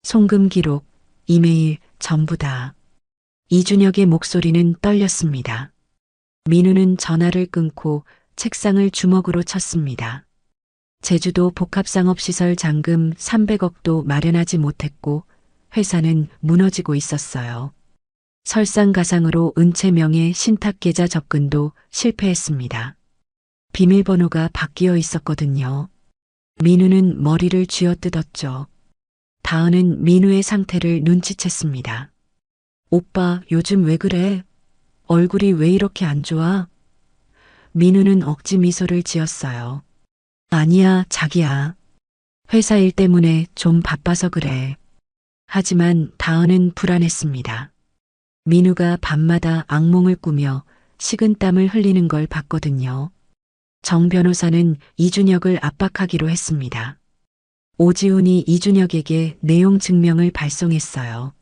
송금 기록, 이메일, 전부 다. 이준혁의 목소리는 떨렸습니다. 민우는 전화를 끊고 책상을 주먹으로 쳤습니다. 제주도 복합상업시설 잔금 300억도 마련하지 못했고 회사는 무너지고 있었어요. 설상가상으로 은채 명의 신탁계좌 접근도 실패했습니다. 비밀번호가 바뀌어 있었거든요. 민우는 머리를 쥐어뜯었죠. 다은은 민우의 상태를 눈치챘습니다. 오빠, 요즘 왜 그래? 얼굴이 왜 이렇게 안 좋아? 민우는 억지 미소를 지었어요. 아니야, 자기야. 회사 일 때문에 좀 바빠서 그래. 하지만 다은은 불안했습니다. 민우가 밤마다 악몽을 꾸며 식은땀을 흘리는 걸 봤거든요. 정 변호사는 이준혁을 압박하기로 했습니다. 오지훈이 이준혁에게 내용 증명을 발송했어요.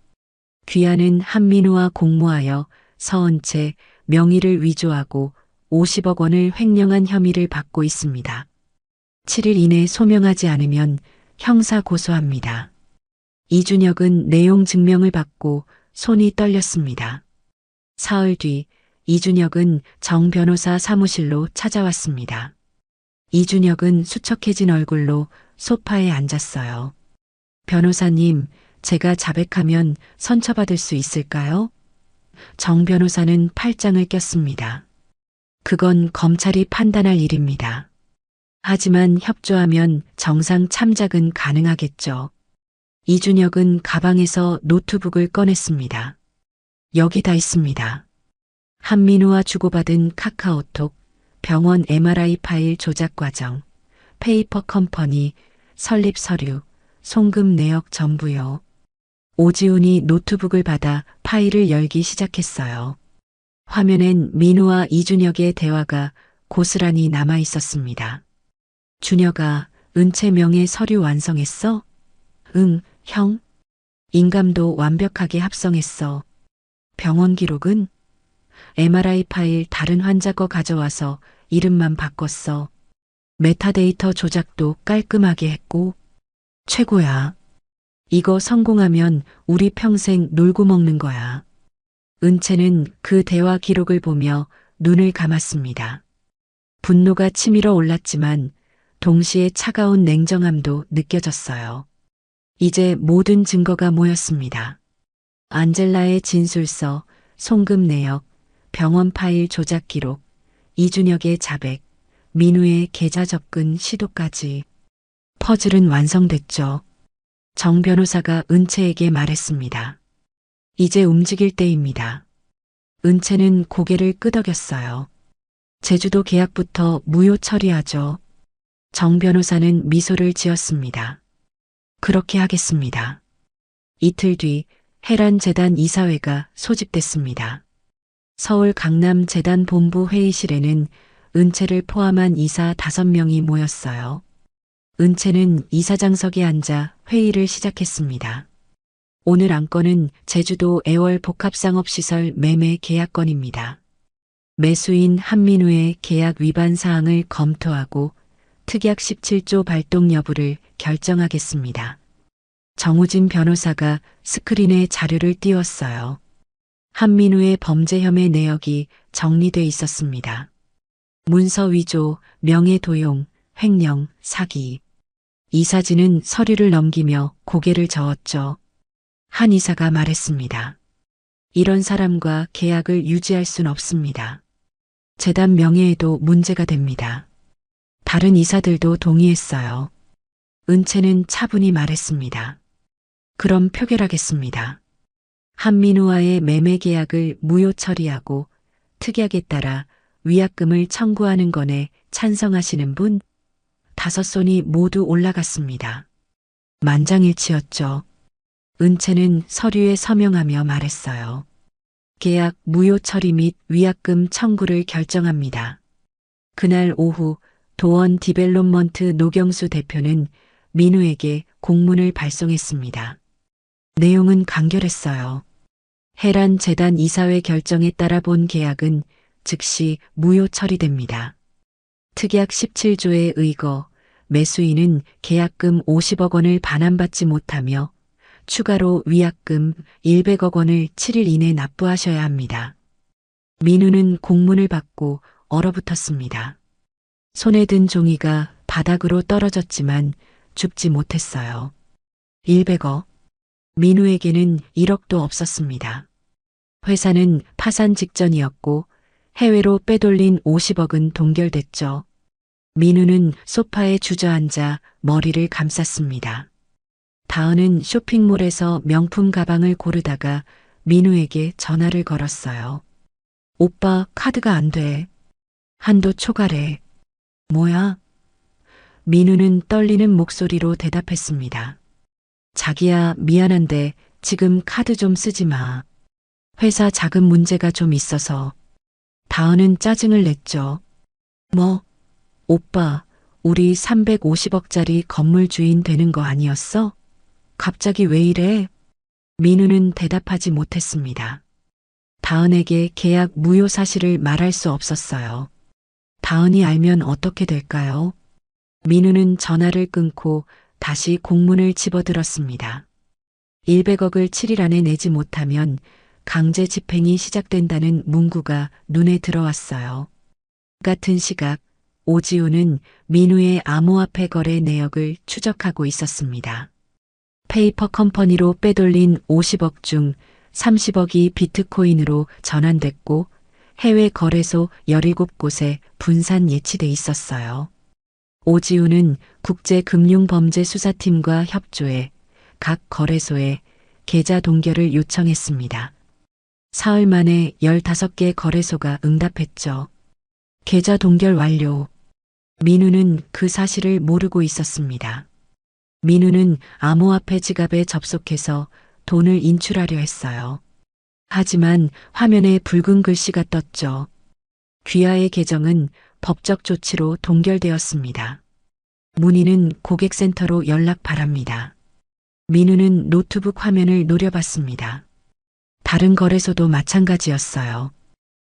귀하는 한민우와 공모하여 서은채 명의를 위조하고 50억 원을 횡령한 혐의를 받고 있습니다. 7일 이내 소명하지 않으면 형사 고소합니다. 이준혁은 내용 증명을 받고 손이 떨렸습니다. 사흘 뒤 이준혁은 정 변호사 사무실로 찾아왔습니다. 이준혁은 수척해진 얼굴로 소파에 앉았어요. 변호사님, 제가 자백하면 선처받을 수 있을까요? 정 변호사는 팔짱을 꼈습니다. 그건 검찰이 판단할 일입니다. 하지만 협조하면 정상 참작은 가능하겠죠. 이준혁은 가방에서 노트북을 꺼냈습니다. 여기 다 있습니다. 한민우와 주고받은 카카오톡, 병원 MRI 파일 조작 과정, 페이퍼 컴퍼니, 설립 서류, 송금 내역 전부요. 오지훈이 노트북을 받아 파일을 열기 시작했어요. 화면엔 민우와 이준혁의 대화가 고스란히 남아 있었습니다. 준혁아, 은채 명의 서류 완성했어? 응, 형. 인감도 완벽하게 합성했어. 병원 기록은? MRI 파일 다른 환자 거 가져와서 이름만 바꿨어. 메타데이터 조작도 깔끔하게 했고. 최고야. 이거 성공하면 우리 평생 놀고 먹는 거야. 은채는 그 대화 기록을 보며 눈을 감았습니다. 분노가 치밀어 올랐지만 동시에 차가운 냉정함도 느껴졌어요. 이제 모든 증거가 모였습니다. 안젤라의 진술서, 송금 내역, 병원 파일 조작 기록, 이준혁의 자백, 민우의 계좌 접근 시도까지. 퍼즐은 완성됐죠. 정 변호사가 은채에게 말했습니다. 이제 움직일 때입니다. 은채는 고개를 끄덕였어요. 제주도 계약부터 무효 처리하죠. 정 변호사는 미소를 지었습니다. 그렇게 하겠습니다. 이틀 뒤 해란재단 이사회가 소집됐습니다. 서울 강남 재단 본부 회의실에는 은채를 포함한 이사 5명이 모였어요. 은채는 이사장석에 앉아 회의를 시작했습니다. 오늘 안건은 제주도 애월 복합상업시설 매매 계약건입니다. 매수인 한민우의 계약 위반 사항을 검토하고 특약 17조 발동 여부를 결정하겠습니다. 정우진 변호사가 스크린에 자료를 띄웠어요. 한민우의 범죄 혐의 내역이 정리돼 있었습니다. 문서 위조, 명예 도용, 횡령, 사기. 이사진은 서류를 넘기며 고개를 저었죠. 한 이사가 말했습니다. 이런 사람과 계약을 유지할 순 없습니다. 재단 명예에도 문제가 됩니다. 다른 이사들도 동의했어요. 은채는 차분히 말했습니다. 그럼 표결하겠습니다. 한민우와의 매매 계약을 무효 처리하고 특약에 따라 위약금을 청구하는 건에 찬성하시는 분? 5손이 모두 올라갔습니다. 만장일치였죠. 은채는 서류에 서명하며 말했어요. 계약 무효 처리 및 위약금 청구를 결정합니다. 그날 오후 도원 디벨롭먼트 노경수 대표는 민우에게 공문을 발송했습니다. 내용은 간결했어요. 해란 재단 이사회 결정에 따라 본 계약은 즉시 무효 처리됩니다. 특약 17조에 의거 매수인은 계약금 50억 원을 반환받지 못하며 추가로 위약금 100억 원을 7일 이내 납부하셔야 합니다. 민우는 공문을 받고 얼어붙었습니다. 손에 든 종이가 바닥으로 떨어졌지만 줍지 못했어요. 100억. 민우에게는 1억도 없었습니다. 회사는 파산 직전이었고 해외로 빼돌린 50억은 동결됐죠. 민우는 소파에 주저앉아 머리를 감쌌습니다. 다은은 쇼핑몰에서 명품 가방을 고르다가 민우에게 전화를 걸었어요. 오빠 카드가 안 돼. 한도 초과래. 뭐야? 민우는 떨리는 목소리로 대답했습니다. 자기야, 미안한데 지금 카드 좀 쓰지 마. 회사 자금 문제가 좀 있어서. 다은은 짜증을 냈죠. 뭐? 오빠, 우리 350억짜리 건물 주인 되는 거 아니었어? 갑자기 왜 이래? 민우는 대답하지 못했습니다. 다은에게 계약 무효 사실을 말할 수 없었어요. 다은이 알면 어떻게 될까요? 민우는 전화를 끊고 다시 공문을 집어들었습니다. 100억을 7일 안에 내지 못하면 강제 집행이 시작된다는 문구가 눈에 들어왔어요. 같은 시각 오지훈은 민우의 암호화폐 거래 내역을 추적하고 있었습니다. 페이퍼 컴퍼니로 빼돌린 50억 중 30억이 비트코인으로 전환됐고 해외 거래소 17곳에 분산 예치돼 있었어요. 오지훈은 국제금융범죄수사팀과 협조해 각 거래소에 계좌 동결을 요청했습니다. 사흘 만에 15개 거래소가 응답했죠. 계좌 동결 완료. 민우는 그 사실을 모르고 있었습니다. 민우는 암호화폐 지갑에 접속해서 돈을 인출하려 했어요. 하지만 화면에 붉은 글씨가 떴죠. 귀하의 계정은 법적 조치로 동결되었습니다. 문의는 고객센터로 연락 바랍니다. 민우는 노트북 화면을 노려봤습니다. 다른 거래소도 마찬가지였어요.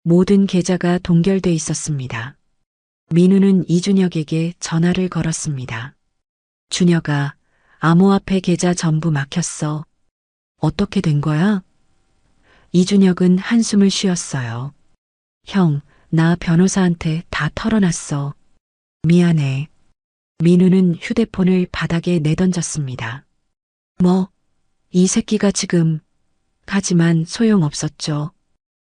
모든 계좌가 동결돼 있었습니다. 민우는 이준혁에게 전화를 걸었습니다. 준혁아, 암호화폐 계좌 전부 막혔어. 어떻게 된 거야? 이준혁은 한숨을 쉬었어요. 형, 나 변호사한테 다 털어놨어. 미안해. 민우는 휴대폰을 바닥에 내던졌습니다. 뭐, 이 새끼가 지금. 하지만 소용없었죠.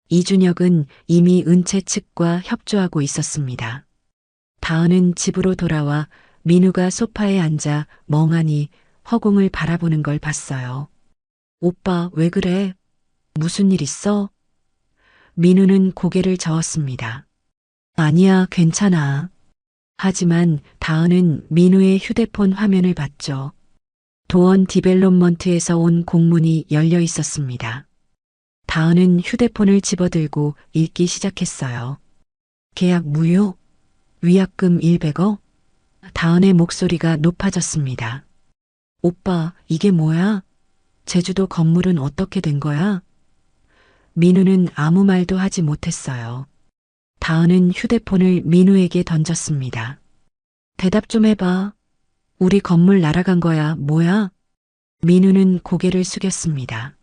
이준혁은 이미 은채 측과 협조하고 있었습니다. 다은은 집으로 돌아와 민우가 소파에 앉아 멍하니 허공을 바라보는 걸 봤어요. 오빠, 왜 그래? 무슨 일 있어? 민우는 고개를 저었습니다. 아니야, 괜찮아. 하지만 다은은 민우의 휴대폰 화면을 봤죠. 도원 디벨롭먼트에서 온 공문이 열려 있었습니다. 다은은 휴대폰을 집어들고 읽기 시작했어요. 계약 무효? 위약금 100억? 다은의 목소리가 높아졌습니다. 오빠, 이게 뭐야? 제주도 건물은 어떻게 된 거야? 민우는 아무 말도 하지 못했어요. 다은은 휴대폰을 민우에게 던졌습니다. 대답 좀 해봐. 우리 건물 날아간 거야, 뭐야? 민우는 고개를 숙였습니다.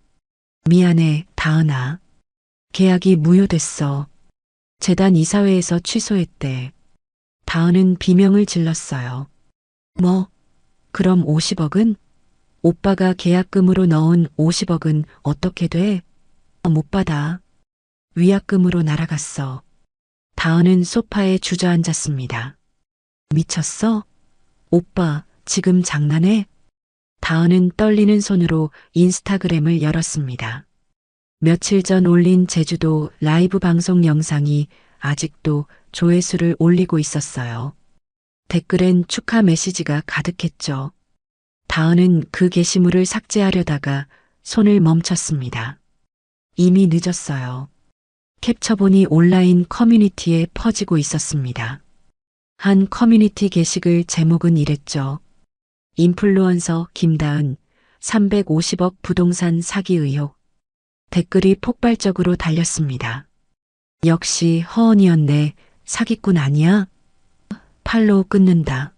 미안해, 다은아. 계약이 무효됐어. 재단 이사회에서 취소했대. 다은은 비명을 질렀어요. 뭐? 그럼 50억은? 오빠가 계약금으로 넣은 50억은 어떻게 돼? 못 받아. 위약금으로 날아갔어. 다은은 소파에 주저앉았습니다. 미쳤어? 오빠, 지금 장난해? 다은은 떨리는 손으로 인스타그램을 열었습니다. 며칠 전 올린 제주도 라이브 방송 영상이 아직도 조회수를 올리고 있었어요. 댓글엔 축하 메시지가 가득했죠. 다은은 그 게시물을 삭제하려다가 손을 멈췄습니다. 이미 늦었어요. 캡처본이 온라인 커뮤니티에 퍼지고 있었습니다. 한 커뮤니티 게시글 제목은 이랬죠. 인플루언서 김다은 350억 부동산 사기 의혹. 댓글이 폭발적으로 달렸습니다. 역시 허언이었네. 사기꾼 아니야? 팔로우 끊는다.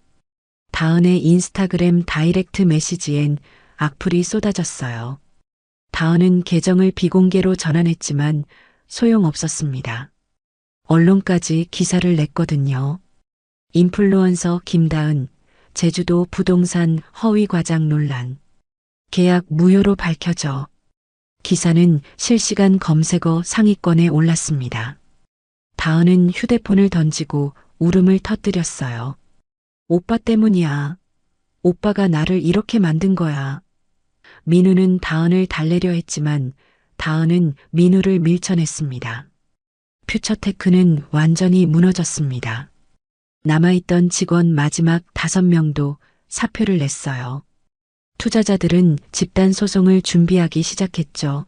다은의 인스타그램 다이렉트 메시지엔 악플이 쏟아졌어요. 다은은 계정을 비공개로 전환했지만 소용없었습니다. 언론까지 기사를 냈거든요. 인플루언서 김다은, 제주도 부동산 허위 과장 논란. 계약 무효로 밝혀져. 기사는 실시간 검색어 상위권에 올랐습니다. 다은은 휴대폰을 던지고 울음을 터뜨렸어요. 오빠 때문이야. 오빠가 나를 이렇게 만든 거야. 민우는 다은을 달래려 했지만 다은은 민우를 밀쳐냈습니다. 퓨처테크는 완전히 무너졌습니다. 남아있던 직원 마지막 5명도 사표를 냈어요. 투자자들은 집단 소송을 준비하기 시작했죠.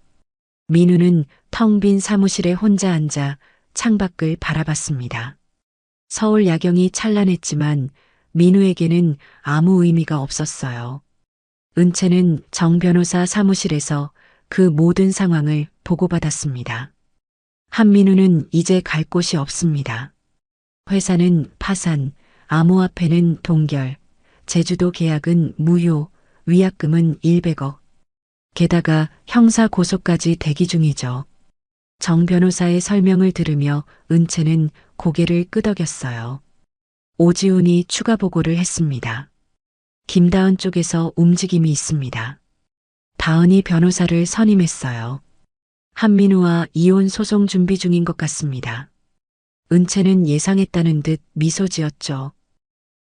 민우는 텅 빈 사무실에 혼자 앉아 창밖을 바라봤습니다. 서울 야경이 찬란했지만 민우에게는 아무 의미가 없었어요. 은채는 정 변호사 사무실에서 그 모든 상황을 보고받았습니다. 한민우는 이제 갈 곳이 없습니다. 회사는 파산, 암호화폐는 동결, 제주도 계약은 무효, 위약금은 100억. 게다가 형사 고소까지 대기 중이죠. 정 변호사의 설명을 들으며 은채는 고개를 끄덕였어요. 오지훈이 추가 보고를 했습니다. 김다은 쪽에서 움직임이 있습니다. 다은이 변호사를 선임했어요. 한민우와 이혼 소송 준비 중인 것 같습니다. 은채는 예상했다는 듯 미소 지었죠.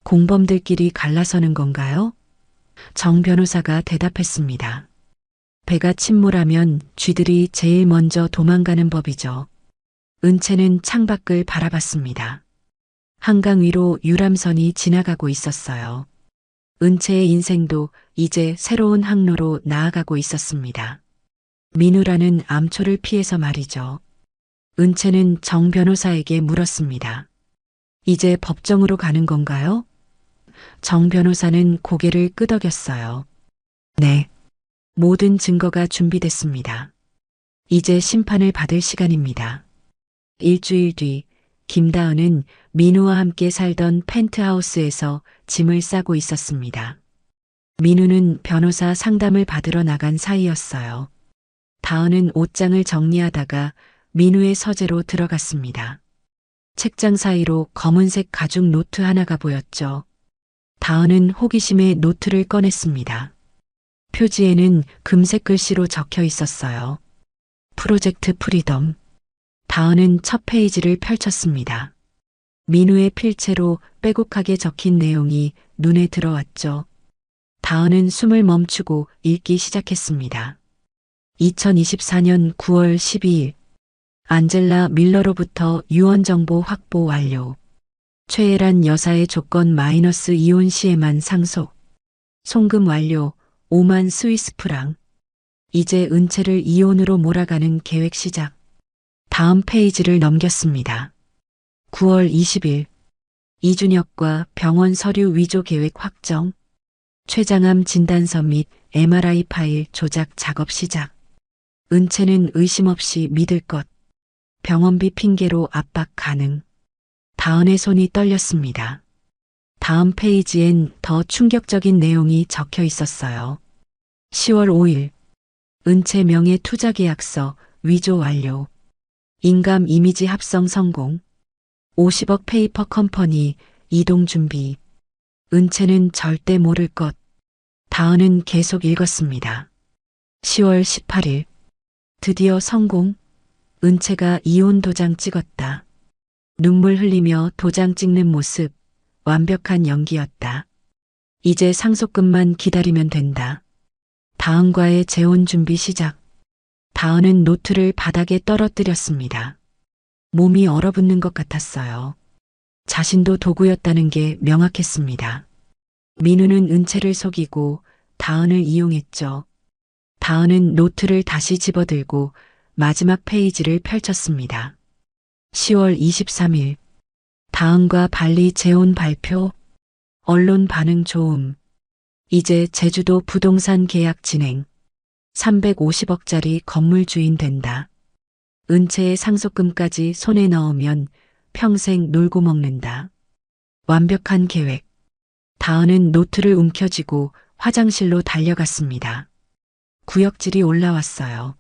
공범들끼리 갈라서는 건가요? 정 변호사가 대답했습니다. 배가 침몰하면 쥐들이 제일 먼저 도망가는 법이죠. 은채는 창밖을 바라봤습니다. 한강 위로 유람선이 지나가고 있었어요. 은채의 인생도 이제 새로운 항로로 나아가고 있었습니다. 민우라는 암초를 피해서 말이죠. 은채는 정 변호사에게 물었습니다. 이제 법정으로 가는 건가요? 정 변호사는 고개를 끄덕였어요. 네. 모든 증거가 준비됐습니다. 이제 심판을 받을 시간입니다. 일주일 뒤 김다은은 민우와 함께 살던 펜트하우스에서 짐을 싸고 있었습니다. 민우는 변호사 상담을 받으러 나간 사이였어요. 다은은 옷장을 정리하다가 민우의 서재로 들어갔습니다. 책장 사이로 검은색 가죽 노트 하나가 보였죠. 다은은 호기심에 노트를 꺼냈습니다. 표지에는 금색 글씨로 적혀 있었어요. 프로젝트 프리덤. 다은은 첫 페이지를 펼쳤습니다. 민우의 필체로 빼곡하게 적힌 내용이 눈에 들어왔죠. 다은은 숨을 멈추고 읽기 시작했습니다. 2024년 9월 12일 안젤라 밀러로부터 유언 정보 확보 완료. 최애란 여사의 조건 마이너스 이혼 시에만 상속. 송금 완료 5만 스위스 프랑. 이제 은채를 이혼으로 몰아가는 계획 시작. 다음 페이지를 넘겼습니다. 9월 20일 이준혁과 병원 서류 위조 계획 확정. 췌장암 진단서 및 MRI 파일 조작 작업 시작. 은채는 의심 없이 믿을 것. 병원비 핑계로 압박 가능. 다은의 손이 떨렸습니다. 다음 페이지엔 더 충격적인 내용이 적혀 있었어요. 10월 5일 은채 명예 투자 계약서 위조 완료. 인감 이미지 합성 성공. 50억 페이퍼 컴퍼니 이동 준비. 은채는 절대 모를 것. 다은은 계속 읽었습니다. 10월 18일 드디어 성공. 은채가 이혼 도장 찍었다. 눈물 흘리며 도장 찍는 모습, 완벽한 연기였다. 이제 상속금만 기다리면 된다. 다은과의 재혼 준비 시작. 다은은 노트를 바닥에 떨어뜨렸습니다. 몸이 얼어붙는 것 같았어요. 자신도 도구였다는 게 명확했습니다. 민우는 은채를 속이고 다은을 이용했죠. 다은은 노트를 다시 집어들고 마지막 페이지를 펼쳤습니다. 10월 23일 다은과 발리 재혼 발표. 언론 반응 좋음. 이제 제주도 부동산 계약 진행. 350억짜리 건물 주인 된다. 은채의 상속금까지 손에 넣으면 평생 놀고 먹는다. 완벽한 계획. 다은은 노트를 움켜쥐고 화장실로 달려갔습니다. 구역질이 올라왔어요.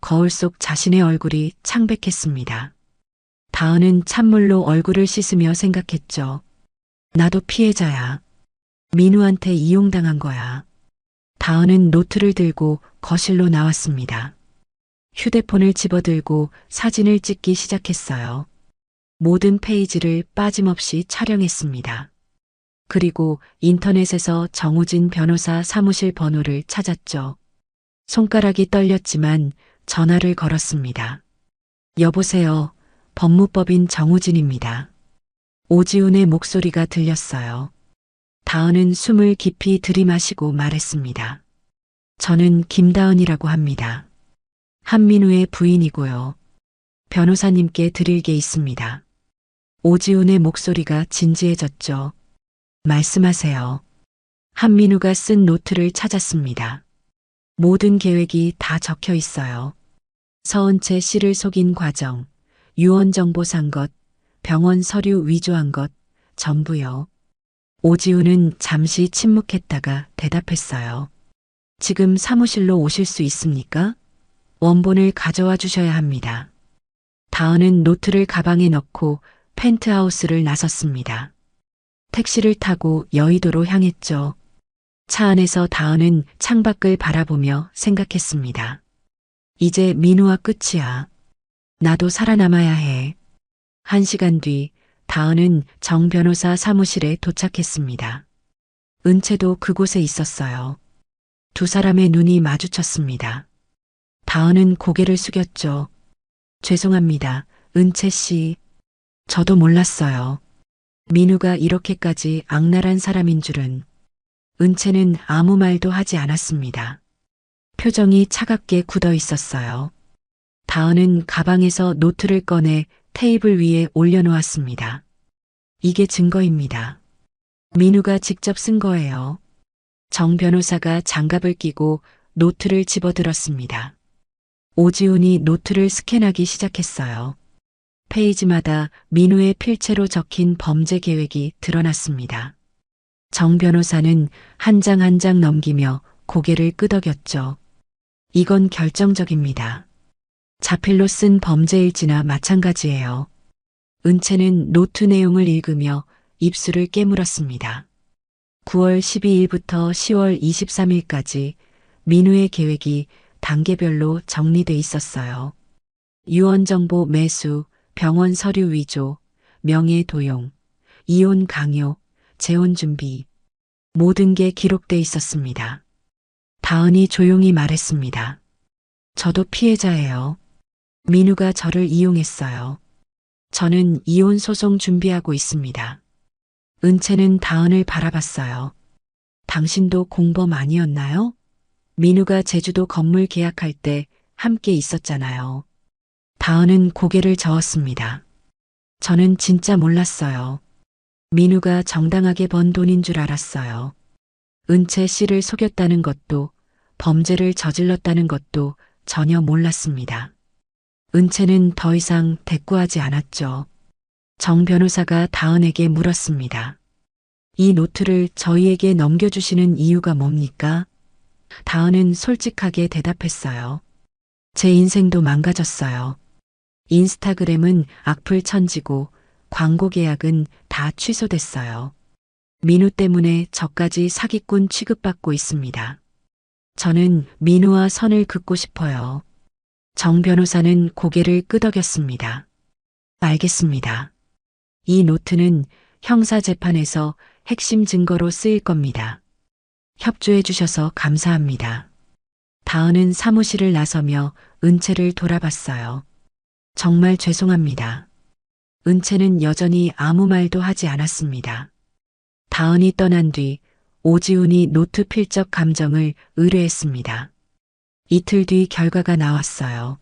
거울 속 자신의 얼굴이 창백했습니다. 다은은 찬물로 얼굴을 씻으며 생각했죠. 나도 피해자야. 민우한테 이용당한 거야. 다은은 노트를 들고 거실로 나왔습니다. 휴대폰을 집어들고 사진을 찍기 시작했어요. 모든 페이지를 빠짐없이 촬영했습니다. 그리고 인터넷에서 정우진 변호사 사무실 번호를 찾았죠. 손가락이 떨렸지만 전화를 걸었습니다. 여보세요. 법무법인 정우진입니다. 오지훈의 목소리가 들렸어요. 다은은 숨을 깊이 들이마시고 말했습니다. 저는 김다은이라고 합니다. 한민우의 부인이고요. 변호사님께 드릴 게 있습니다. 오지훈의 목소리가 진지해졌죠. 말씀하세요. 한민우가 쓴 노트를 찾았습니다. 모든 계획이 다 적혀 있어요. 서은채 씨를 속인 과정, 유언 정보 산 것, 병원 서류 위조한 것, 전부요. 오지훈은 잠시 침묵했다가 대답했어요. 지금 사무실로 오실 수 있습니까? 원본을 가져와 주셔야 합니다. 다은은 노트를 가방에 넣고 펜트하우스를 나섰습니다. 택시를 타고 여의도로 향했죠. 차 안에서 다은은 창밖을 바라보며 생각했습니다. 이제 민우와 끝이야. 나도 살아남아야 해. 1시간 뒤 다은은 정 변호사 사무실에 도착했습니다. 은채도 그곳에 있었어요. 두 사람의 눈이 마주쳤습니다. 다은은 고개를 숙였죠. 죄송합니다. 은채 씨. 저도 몰랐어요. 민우가 이렇게까지 악랄한 사람인 줄은. 은채는 아무 말도 하지 않았습니다. 표정이 차갑게 굳어 있었어요. 다은은 가방에서 노트를 꺼내 테이블 위에 올려놓았습니다. 이게 증거입니다. 민우가 직접 쓴 거예요. 정 변호사가 장갑을 끼고 노트를 집어들었습니다. 오지훈이 노트를 스캔하기 시작했어요. 페이지마다 민우의 필체로 적힌 범죄 계획이 드러났습니다. 정 변호사는 한 장 한 장 넘기며 고개를 끄덕였죠. 이건 결정적입니다. 자필로 쓴 범죄 일지나 마찬가지예요. 은채는 노트 내용을 읽으며 입술을 깨물었습니다. 9월 12일부터 10월 23일까지 민우의 계획이 단계별로 정리돼 있었어요. 유언 정보 매수, 병원 서류 위조, 명예 도용, 이혼 강요, 재혼 준비. 모든 게 기록돼 있었습니다. 다은이 조용히 말했습니다. 저도 피해자예요. 민우가 저를 이용했어요. 저는 이혼 소송 준비하고 있습니다. 은채는 다은을 바라봤어요. 당신도 공범 아니었나요? 민우가 제주도 건물 계약할 때 함께 있었잖아요. 다은은 고개를 저었습니다. 저는 진짜 몰랐어요. 민우가 정당하게 번 돈인 줄 알았어요. 은채 씨를 속였다는 것도 범죄를 저질렀다는 것도 전혀 몰랐습니다. 은채는 더 이상 대꾸하지 않았죠. 정 변호사가 다은에게 물었습니다. 이 노트를 저희에게 넘겨주시는 이유가 뭡니까? 다은은 솔직하게 대답했어요. 제 인생도 망가졌어요. 인스타그램은 악플 천지고 광고 계약은 다 취소됐어요. 민우 때문에 저까지 사기꾼 취급받고 있습니다. 저는 민우와 선을 긋고 싶어요. 정 변호사는 고개를 끄덕였습니다. 알겠습니다. 이 노트는 형사재판에서 핵심 증거로 쓰일 겁니다. 협조해 주셔서 감사합니다. 다은은 사무실을 나서며 은채를 돌아봤어요. 정말 죄송합니다. 은채는 여전히 아무 말도 하지 않았습니다. 다은이 떠난 뒤 오지훈이 노트 필적 감정을 의뢰했습니다. 이틀 뒤 결과가 나왔어요.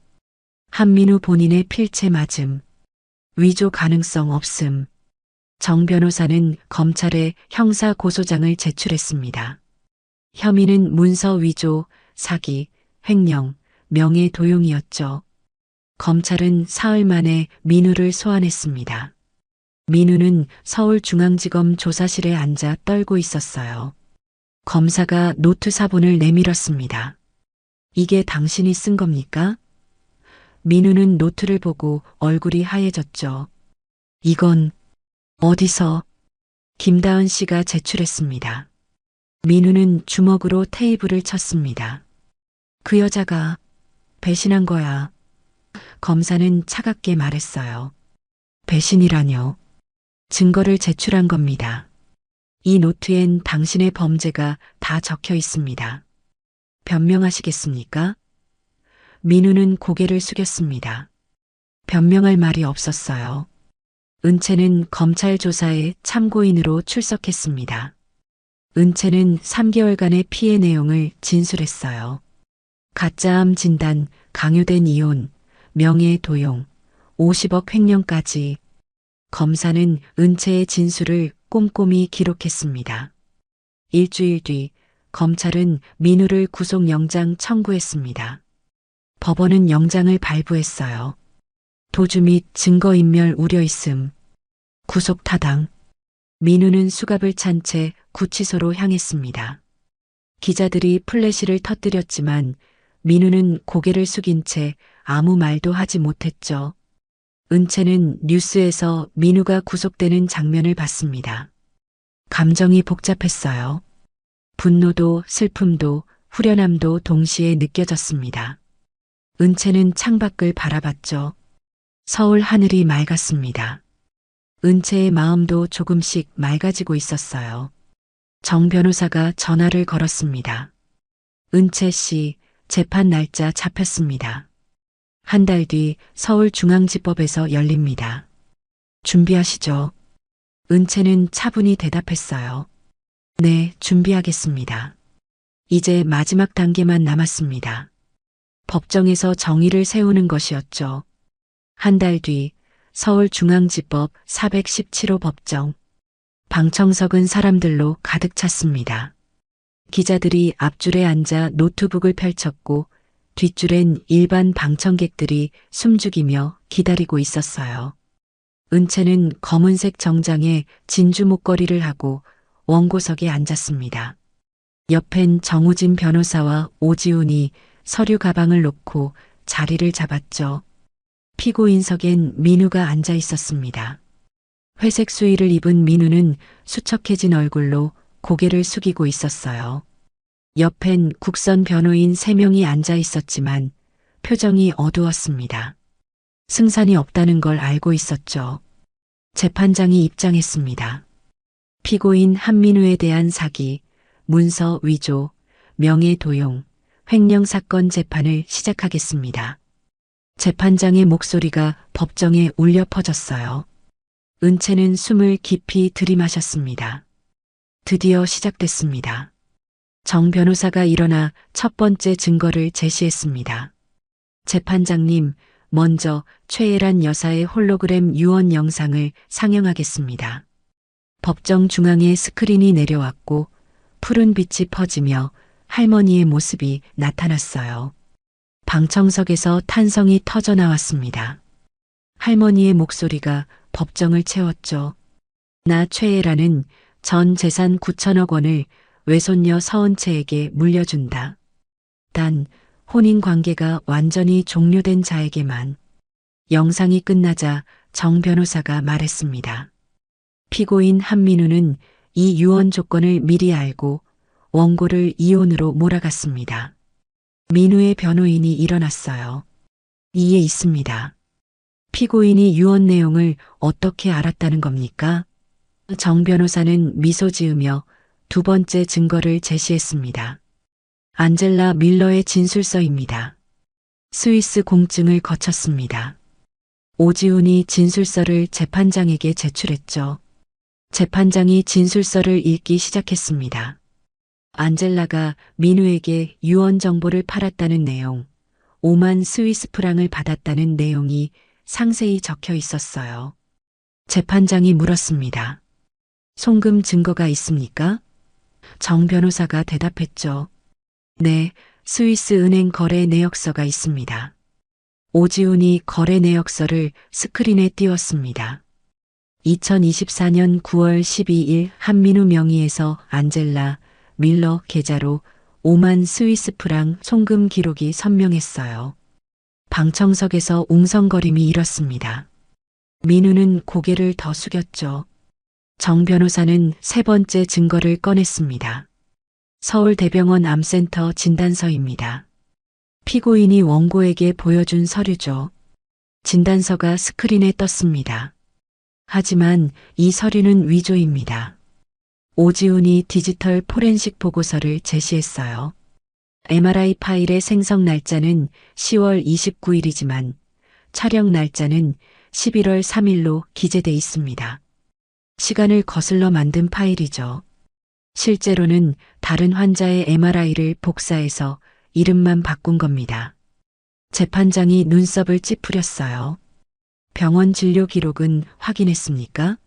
한민우 본인의 필체 맞음, 위조 가능성 없음. 정 변호사는 검찰에 형사 고소장을 제출했습니다. 혐의는 문서 위조, 사기, 횡령, 명예 도용이었죠. 검찰은 사흘 만에 민우를 소환했습니다. 민우는 서울중앙지검 조사실에 앉아 떨고 있었어요. 검사가 노트 사본을 내밀었습니다. 이게 당신이 쓴 겁니까? 민우는 노트를 보고 얼굴이 하얘졌죠. 이건 어디서? 김다은 씨가 제출했습니다. 민우는 주먹으로 테이블을 쳤습니다. 그 여자가 배신한 거야. 검사는 차갑게 말했어요. 배신이라뇨. 증거를 제출한 겁니다. 이 노트엔 당신의 범죄가 다 적혀 있습니다. 변명하시겠습니까? 민우는 고개를 숙였습니다. 변명할 말이 없었어요. 은채는 검찰 조사에 참고인으로 출석했습니다. 은채는 3개월간의 피해 내용을 진술했어요. 가짜암 진단, 강요된 이혼, 명예 도용, 50억 횡령까지. 검사는 은채의 진술을 꼼꼼히 기록했습니다. 일주일 뒤 검찰은 민우를 구속영장 청구했습니다. 법원은 영장을 발부했어요. 도주 및 증거인멸 우려 있음. 구속 타당. 민우는 수갑을 찬 채 구치소로 향했습니다. 기자들이 플래시를 터뜨렸지만 민우는 고개를 숙인 채 아무 말도 하지 못했죠. 은채는 뉴스에서 민우가 구속되는 장면을 봤습니다. 감정이 복잡했어요. 분노도 슬픔도 후련함도 동시에 느껴졌습니다. 은채는 창밖을 바라봤죠. 서울 하늘이 맑았습니다. 은채의 마음도 조금씩 맑아지고 있었어요. 정 변호사가 전화를 걸었습니다. 은채 씨, 재판 날짜 잡혔습니다. 한 달 뒤 서울중앙지법에서 열립니다. 준비하시죠. 은채는 차분히 대답했어요. 네, 준비하겠습니다. 이제 마지막 단계만 남았습니다. 법정에서 정의를 세우는 것이었죠. 한 달 뒤 서울중앙지법 417호 법정. 방청석은 사람들로 가득 찼습니다. 기자들이 앞줄에 앉아 노트북을 펼쳤고 뒷줄엔 일반 방청객들이 숨죽이며 기다리고 있었어요. 은채는 검은색 정장에 진주 목걸이를 하고 원고석에 앉았습니다. 옆엔 정우진 변호사와 오지훈이 서류 가방을 놓고 자리를 잡았죠. 피고인석엔 민우가 앉아 있었습니다. 회색 수의를 입은 민우는 수척해진 얼굴로 고개를 숙이고 있었어요. 옆엔 국선 변호인 3명이 앉아 있었지만 표정이 어두웠습니다. 승산이 없다는 걸 알고 있었죠. 재판장이 입장했습니다. 피고인 한민우에 대한 사기, 문서 위조, 명예도용, 횡령 사건 재판을 시작하겠습니다. 재판장의 목소리가 법정에 울려 퍼졌어요. 은채는 숨을 깊이 들이마셨습니다. 드디어 시작됐습니다. 정 변호사가 일어나 첫 번째 증거를 제시했습니다. 재판장님, 먼저 최애란 여사의 홀로그램 유언 영상을 상영하겠습니다. 법정 중앙에 스크린이 내려왔고 푸른 빛이 퍼지며 할머니의 모습이 나타났어요. 방청석에서 탄성이 터져 나왔습니다. 할머니의 목소리가 법정을 채웠죠. 나 최애라는 전 재산 9천억 원을 외손녀 서은채에게 물려준다. 단 혼인 관계가 완전히 종료된 자에게만. 영상이 끝나자 정 변호사가 말했습니다. 피고인 한민우는 이 유언 조건을 미리 알고 원고를 이혼으로 몰아갔습니다. 민우의 변호인이 일어났어요. 이에 있습니다. 피고인이 유언 내용을 어떻게 알았다는 겁니까? 정 변호사는 미소 지으며 두 번째 증거를 제시했습니다. 안젤라 밀러의 진술서입니다. 스위스 공증을 거쳤습니다. 오지훈이 진술서를 재판장에게 제출했죠. 재판장이 진술서를 읽기 시작했습니다. 안젤라가 민우에게 유언 정보를 팔았다는 내용, 5만 스위스 프랑을 받았다는 내용이 상세히 적혀 있었어요. 재판장이 물었습니다. 송금 증거가 있습니까? 정 변호사가 대답했죠. 네, 스위스 은행 거래 내역서가 있습니다. 오지훈이 거래 내역서를 스크린에 띄웠습니다. 2024년 9월 12일 한민우 명의에서 안젤라 밀러 계좌로 5만 스위스 프랑 송금 기록이 선명했어요. 방청석에서 웅성거림이 일었습니다. 민우는 고개를 더 숙였죠. 정 변호사는 세 번째 증거를 꺼냈습니다. 서울대병원 암센터 진단서입니다. 피고인이 원고에게 보여준 서류죠. 진단서가 스크린에 떴습니다. 하지만 이 서류는 위조입니다. 오지훈이 디지털 포렌식 보고서를 제시했어요. MRI 파일의 생성 날짜는 10월 29일이지만 촬영 날짜는 11월 3일로 기재돼 있습니다. 시간을 거슬러 만든 파일이죠. 실제로는 다른 환자의 MRI를 복사해서 이름만 바꾼 겁니다. 재판장이 눈썹을 찌푸렸어요. 병원 진료 기록은 확인했습니까?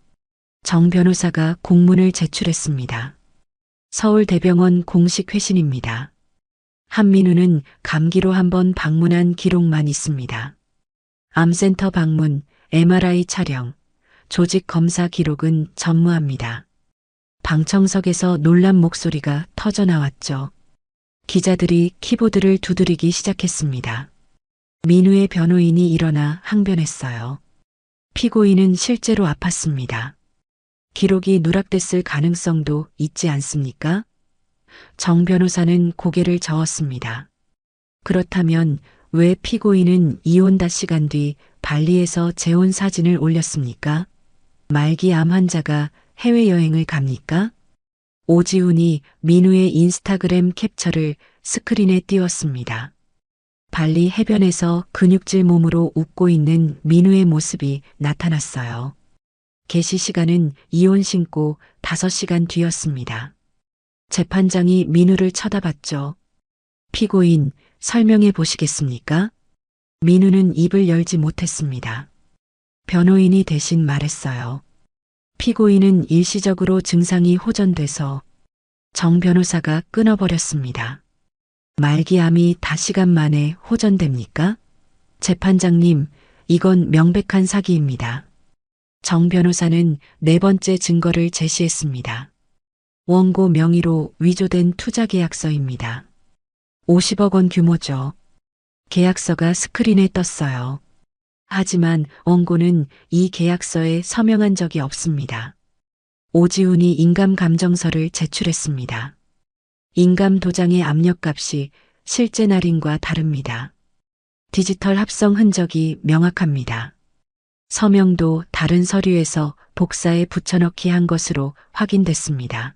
정 변호사가 공문을 제출했습니다. 서울대병원 공식 회신입니다. 한민우는 감기로 한번 방문한 기록만 있습니다. 암센터 방문, MRI 촬영, 조직 검사 기록은 전무합니다. 방청석에서 놀란 목소리가 터져 나왔죠. 기자들이 키보드를 두드리기 시작했습니다. 민우의 변호인이 일어나 항변했어요. 피고인은 실제로 아팠습니다. 기록이 누락됐을 가능성도 있지 않습니까? 정 변호사는 고개를 저었습니다. 그렇다면 왜 피고인은 이혼 시간 뒤 발리에서 재혼 사진을 올렸습니까? 말기 암 환자가 해외여행을 갑니까? 오지훈이 민우의 인스타그램 캡처를 스크린에 띄웠습니다. 발리 해변에서 근육질 몸으로 웃고 있는 민우의 모습이 나타났어요. 개시 시간은 이혼 신고 5시간 뒤였습니다. 재판장이 민우를 쳐다봤죠. 피고인, 설명해 보시겠습니까? 민우는 입을 열지 못했습니다. 변호인이 대신 말했어요. 피고인은 일시적으로 증상이 호전돼서 정 변호사가 끊어버렸습니다. 말기암이 다시간 만에 호전됩니까? 재판장님, 이건 명백한 사기입니다. 정 변호사는 4번째 증거를 제시했습니다. 원고 명의로 위조된 투자계약서입니다. 50억 원 규모죠. 계약서가 스크린에 떴어요. 하지만 원고는 이 계약서에 서명한 적이 없습니다. 오지훈이 인감 감정서를 제출했습니다. 인감 도장의 압력값이 실제 날인과 다릅니다. 디지털 합성 흔적이 명확합니다. 서명도 다른 서류에서 복사해 붙여넣기 한 것으로 확인됐습니다.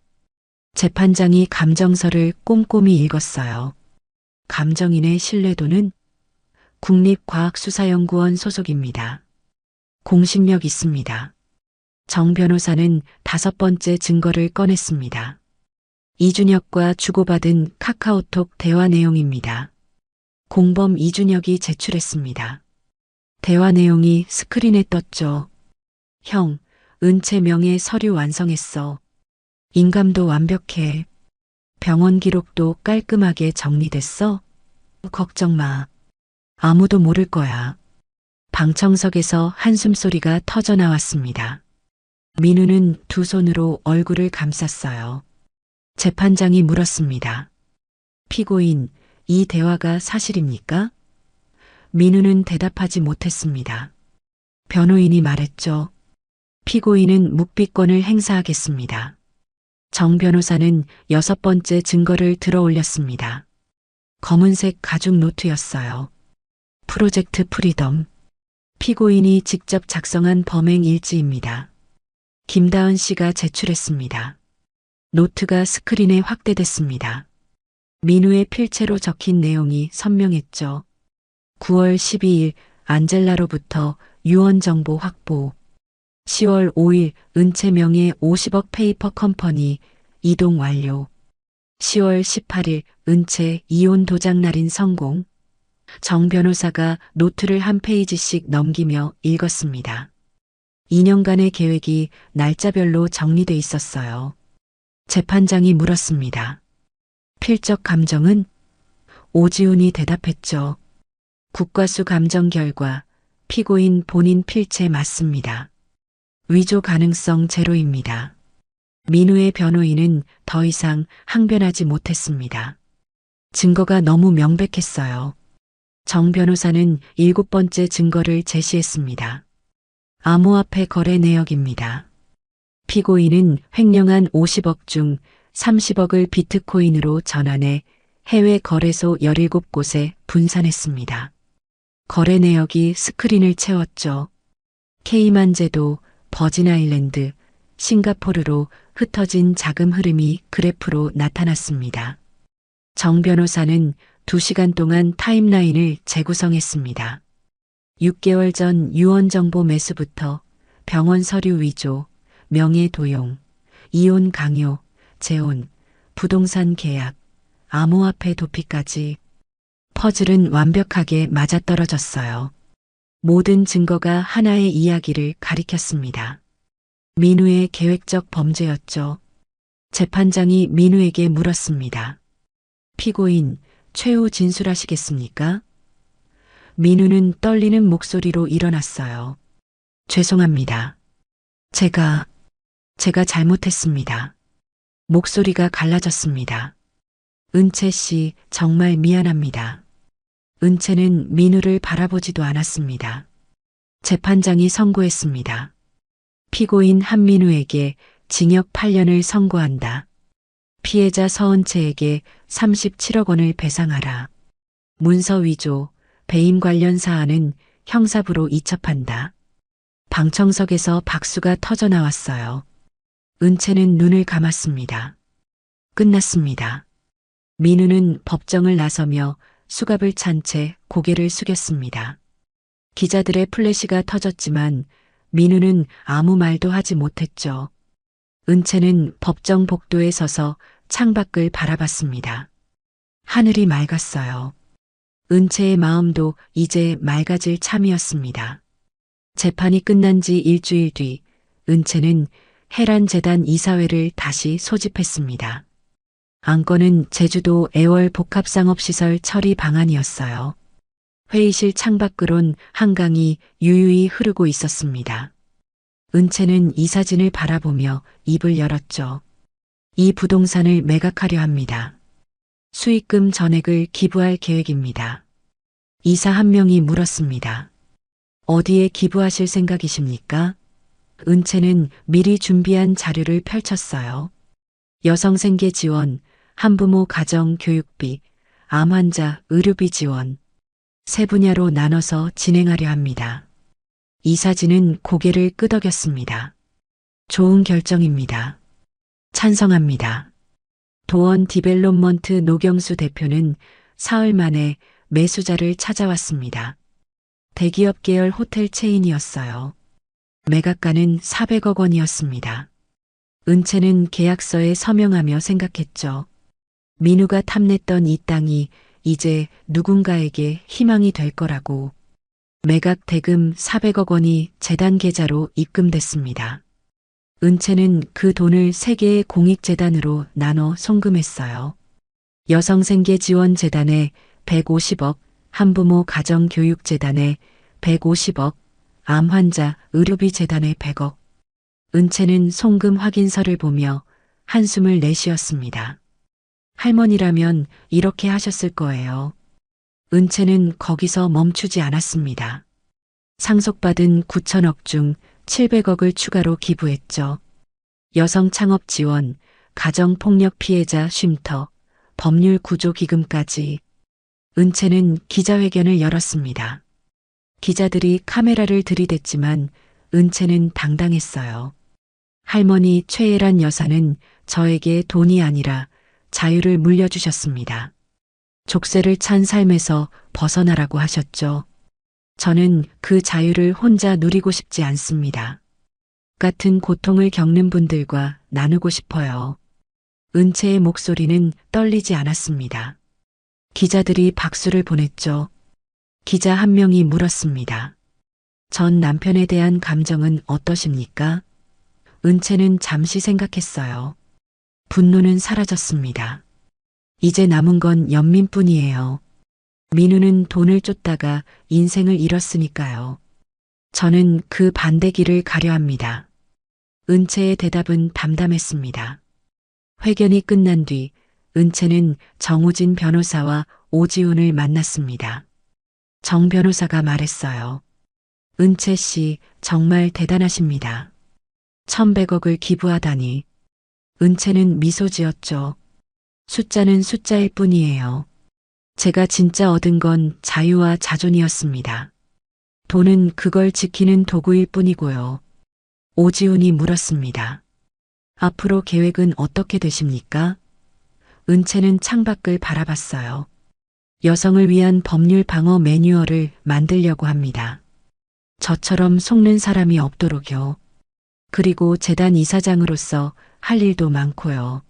재판장이 감정서를 꼼꼼히 읽었어요. 감정인의 신뢰도는 국립과학수사연구원 소속입니다. 공신력 있습니다. 정 변호사는 5번째 증거를 꺼냈습니다. 이준혁과 주고받은 카카오톡 대화 내용입니다. 공범 이준혁이 제출했습니다. 대화 내용이 스크린에 떴죠. 형, 은채 명의 서류 완성했어. 인감도 완벽해. 병원 기록도 깔끔하게 정리됐어. 걱정 마. 아무도 모를 거야. 방청석에서 한숨소리가 터져 나왔습니다. 민우는 2 손으로 얼굴을 감쌌어요. 재판장이 물었습니다. 피고인, 이 대화가 사실입니까? 민우는 대답하지 못했습니다. 변호인이 말했죠. 피고인은 묵비권을 행사하겠습니다. 정 변호사는 6번째 증거를 들어 올렸습니다. 검은색 가죽 노트였어요. 프로젝트 프리덤. 피고인이 직접 작성한 범행 일지입니다. 김다은 씨가 제출했습니다. 노트가 스크린에 확대됐습니다. 민우의 필체로 적힌 내용이 선명했죠. 9월 12일 안젤라로부터 유언 정보 확보. 10월 5일 은채 명의 50억 페이퍼 컴퍼니 이동 완료. 10월 18일 은채 이혼 도장 날인 성공. 정 변호사가 노트를 한 페이지씩 넘기며 읽었습니다. 2년간의 계획이 날짜별로 정리돼 있었어요. 재판장이 물었습니다. 필적 감정은? 오지훈이 대답했죠. 국과수 감정 결과 피고인 본인 필체 맞습니다. 위조 가능성 제로입니다. 민우의 변호인은 더 이상 항변하지 못했습니다. 증거가 너무 명백했어요. 정 변호사는 7번째 증거를 제시했습니다. 암호화폐 거래 내역입니다. 피고인은 횡령한 50억 중 30억을 비트코인으로 전환해 해외 거래소 17곳에 분산했습니다. 거래 내역이 스크린을 채웠죠. 케이만 제도, 버진 아일랜드, 싱가포르로 흩어진 자금 흐름이 그래프로 나타났습니다. 정 변호사는 2시간 동안 타임라인을 재구성했습니다. 6개월 전 유언 정보 매수부터 병원 서류 위조, 명예 도용, 이혼 강요, 재혼, 부동산 계약, 암호화폐 도피까지 퍼즐은 완벽하게 맞아떨어졌어요. 모든 증거가 하나의 이야기를 가리켰습니다. 민우의 계획적 범죄였죠. 재판장이 민우에게 물었습니다. 피고인, 최후 진술하시겠습니까? 민우는 떨리는 목소리로 일어났어요. 죄송합니다. 제가 잘못했습니다. 목소리가 갈라졌습니다. 은채 씨, 정말 미안합니다. 은채는 민우를 바라보지도 않았습니다. 재판장이 선고했습니다. 피고인 한민우에게 징역 8년을 선고한다. 피해자 서은채에게 37억 원을 배상하라. 문서 위조, 배임 관련 사안은 형사부로 이첩한다. 방청석에서 박수가 터져 나왔어요. 은채는 눈을 감았습니다. 끝났습니다. 민우는 법정을 나서며 수갑을 찬 채 고개를 숙였습니다. 기자들의 플래시가 터졌지만 민우는 아무 말도 하지 못했죠. 은채는 법정 복도에 서서 창밖을 바라봤습니다. 하늘이 맑았어요. 은채의 마음도 이제 맑아질 참이었습니다. 재판이 끝난 지 일주일 뒤 은채는 해란재단 이사회를 다시 소집했습니다. 안건은 제주도 애월 복합상업시설 처리 방안이었어요. 회의실 창밖으론 한강이 유유히 흐르고 있었습니다. 은채는 이 사진을 바라보며 입을 열었죠. 이 부동산을 매각하려 합니다. 수익금 전액을 기부할 계획입니다. 이사 한 명이 물었습니다. 어디에 기부하실 생각이십니까? 은채는 미리 준비한 자료를 펼쳤어요. 여성생계 지원, 한부모 가정 교육비, 암 환자 의료비 지원, 세 분야로 나눠서 진행하려 합니다. 이 사진은 고개를 끄덕였습니다. 좋은 결정입니다. 찬성합니다. 도원 디벨롭먼트 노경수 대표는 사흘 만에 매수자를 찾아왔습니다. 대기업 계열 호텔 체인이었어요. 매각가는 400억 원이었습니다. 은채는 계약서에 서명하며 생각했죠. 민우가 탐냈던 이 땅이 이제 누군가에게 희망이 될 거라고. 매각 대금 400억 원이 재단 계좌로 입금됐습니다. 은채는 그 돈을 3개의 공익재단으로 나눠 송금했어요. 여성생계지원재단에 150억, 한부모 가정교육재단에 150억, 암환자 의료비 재단에 100억. 은채는 송금 확인서를 보며 한숨을 내쉬었습니다. 할머니라면 이렇게 하셨을 거예요. 은채는 거기서 멈추지 않았습니다. 상속받은 9천억 중 700억을 추가로 기부했죠. 여성 창업 지원, 가정폭력 피해자 쉼터, 법률 구조 기금까지. 은채는 기자회견을 열었습니다. 기자들이 카메라를 들이댔지만 은채는 당당했어요. 할머니 최애란 여사는 저에게 돈이 아니라 자유를 물려주셨습니다. 족쇄를 찬 삶에서 벗어나라고 하셨죠. 저는 그 자유를 혼자 누리고 싶지 않습니다. 같은 고통을 겪는 분들과 나누고 싶어요. 은채의 목소리는 떨리지 않았습니다. 기자들이 박수를 보냈죠. 기자 한 명이 물었습니다. 전 남편에 대한 감정은 어떠십니까? 은채는 잠시 생각했어요. 분노는 사라졌습니다. 이제 남은 건 연민뿐이에요. 민우는 돈을 쫓다가 인생을 잃었으니까요. 저는 그 반대길을 가려 합니다. 은채의 대답은 담담했습니다. 회견이 끝난 뒤 은채는 정우진 변호사와 오지훈을 만났습니다. 정 변호사가 말했어요. 은채 씨 정말 대단하십니다. 1,100억을 기부하다니. 은채는 미소 지었죠. 숫자는 숫자일 뿐이에요. 제가 진짜 얻은 건 자유와 자존이었습니다. 돈은 그걸 지키는 도구일 뿐이고요. 오지훈이 물었습니다. 앞으로 계획은 어떻게 되십니까? 은채는 창밖을 바라봤어요. 여성을 위한 법률 방어 매뉴얼을 만들려고 합니다. 저처럼 속는 사람이 없도록요. 그리고 재단 이사장으로서 할 일도 많고요.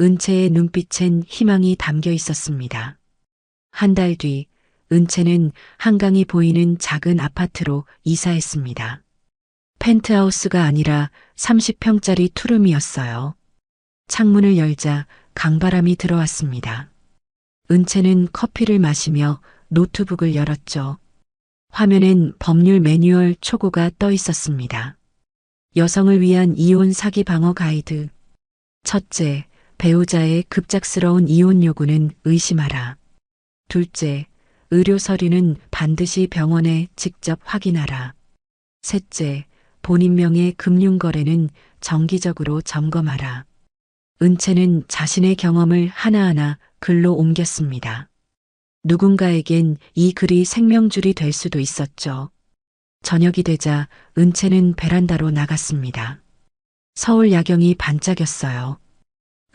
은채의 눈빛엔 희망이 담겨 있었습니다. 한 달 뒤 은채는 한강이 보이는 작은 아파트로 이사했습니다. 펜트하우스가 아니라 30평짜리 투룸이었어요. 창문을 열자 강바람이 들어왔습니다. 은채는 커피를 마시며 노트북을 열었죠. 화면엔 법률 매뉴얼 초고가 떠 있었습니다. 여성을 위한 이혼 사기 방어 가이드. 첫째, 배우자의 급작스러운 이혼 요구는 의심하라. 둘째, 의료 서류는 반드시 병원에 직접 확인하라. 셋째, 본인 명의 금융거래는 정기적으로 점검하라. 은채는 자신의 경험을 하나하나 글로 옮겼습니다. 누군가에겐 이 글이 생명줄이 될 수도 있었죠. 저녁이 되자 은채는 베란다로 나갔습니다. 서울 야경이 반짝였어요.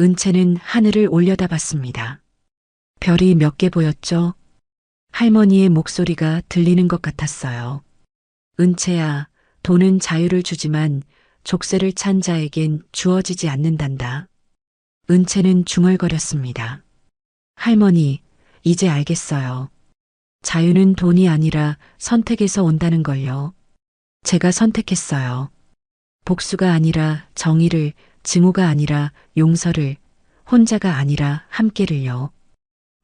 은채는 하늘을 올려다봤습니다. 별이 몇 개 보였죠? 할머니의 목소리가 들리는 것 같았어요. 은채야, 돈은 자유를 주지만 족쇄를 찬 자에겐 주어지지 않는단다. 은채는 중얼거렸습니다. 할머니, 이제 알겠어요. 자유는 돈이 아니라 선택에서 온다는 걸요. 제가 선택했어요. 복수가 아니라 정의를, 증오가 아니라 용서를, 혼자가 아니라 함께를요.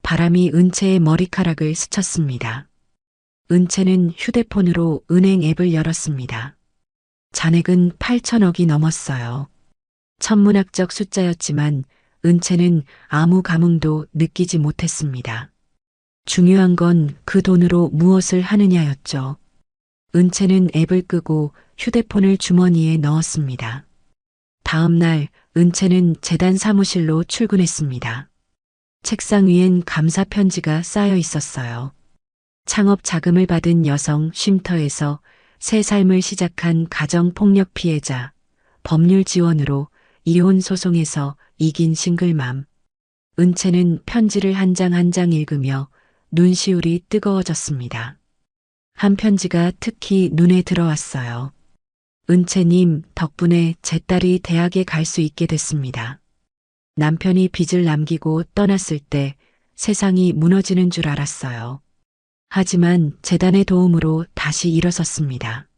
바람이 은채의 머리카락을 스쳤습니다. 은채는 휴대폰으로 은행 앱을 열었습니다. 잔액은 8천억이 넘었어요. 천문학적 숫자였지만 은채는 아무 감흥도 느끼지 못했습니다. 중요한 건 그 돈으로 무엇을 하느냐였죠. 은채는 앱을 끄고 휴대폰을 주머니에 넣었습니다. 다음 날 은채는 재단 사무실로 출근했습니다. 책상 위엔 감사 편지가 쌓여 있었어요. 창업 자금을 받은 여성 쉼터에서 새 삶을 시작한 가정폭력 피해자, 법률 지원으로 이혼 소송에서 이긴 싱글맘. 은채는 편지를 한 장 한 장 읽으며 눈시울이 뜨거워졌습니다. 한 편지가 특히 눈에 들어왔어요. 은채님 덕분에 제 딸이 대학에 갈 수 있게 됐습니다. 남편이 빚을 남기고 떠났을 때 세상이 무너지는 줄 알았어요. 하지만 재단의 도움으로 다시 일어섰습니다.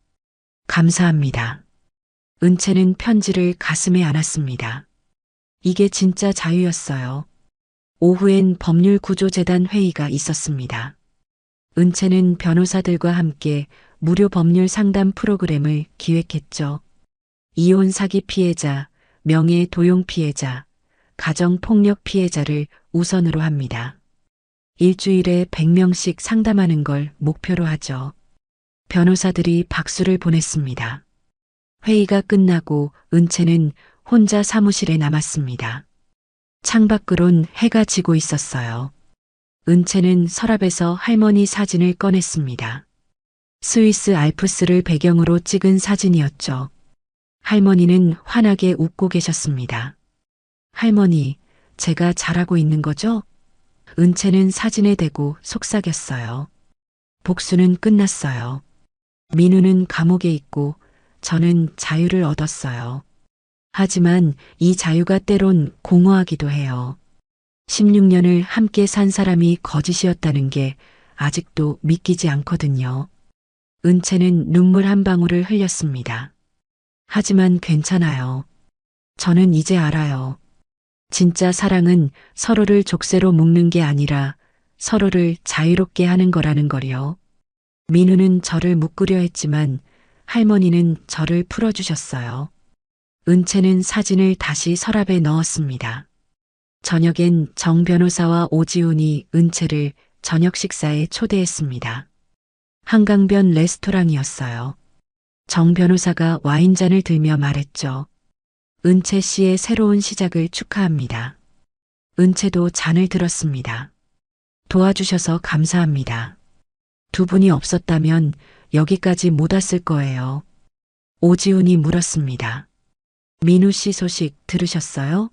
감사합니다. 은채는 편지를 가슴에 안았습니다. 이게 진짜 자유였어요. 오후엔 법률구조재단 회의가 있었습니다. 은채는 변호사들과 함께 무료 법률 상담 프로그램을 기획했죠. 이혼 사기 피해자, 명예 도용 피해자, 가정폭력 피해자를 우선으로 합니다. 일주일에 100명씩 상담하는 걸 목표로 하죠. 변호사들이 박수를 보냈습니다. 회의가 끝나고 은채는 혼자 사무실에 남았습니다. 창밖으론 해가 지고 있었어요. 은채는 서랍에서 할머니 사진을 꺼냈습니다. 스위스 알프스를 배경으로 찍은 사진이었죠. 할머니는 환하게 웃고 계셨습니다. 할머니, 제가 잘하고 있는 거죠? 은채는 사진에 대고 속삭였어요. 복수는 끝났어요. 민우는 감옥에 있고 저는 자유를 얻었어요. 하지만 이 자유가 때론 공허하기도 해요. 16년을 함께 산 사람이 거짓이었다는 게 아직도 믿기지 않거든요. 은채는 눈물 한 방울을 흘렸습니다. 하지만 괜찮아요. 저는 이제 알아요. 진짜 사랑은 서로를 족쇄로 묶는 게 아니라 서로를 자유롭게 하는 거라는 거요. 민우는 저를 묶으려 했지만 할머니는 저를 풀어주셨어요. 은채는 사진을 다시 서랍에 넣었습니다. 저녁엔 정 변호사와 오지훈이 은채를 저녁 식사에 초대했습니다. 한강변 레스토랑이었어요. 정 변호사가 와인잔을 들며 말했죠. 은채 씨의 새로운 시작을 축하합니다. 은채도 잔을 들었습니다. 도와주셔서 감사합니다. 두 분이 없었다면 여기까지 못 왔을 거예요. 오지훈이 물었습니다. 민우 씨 소식 들으셨어요?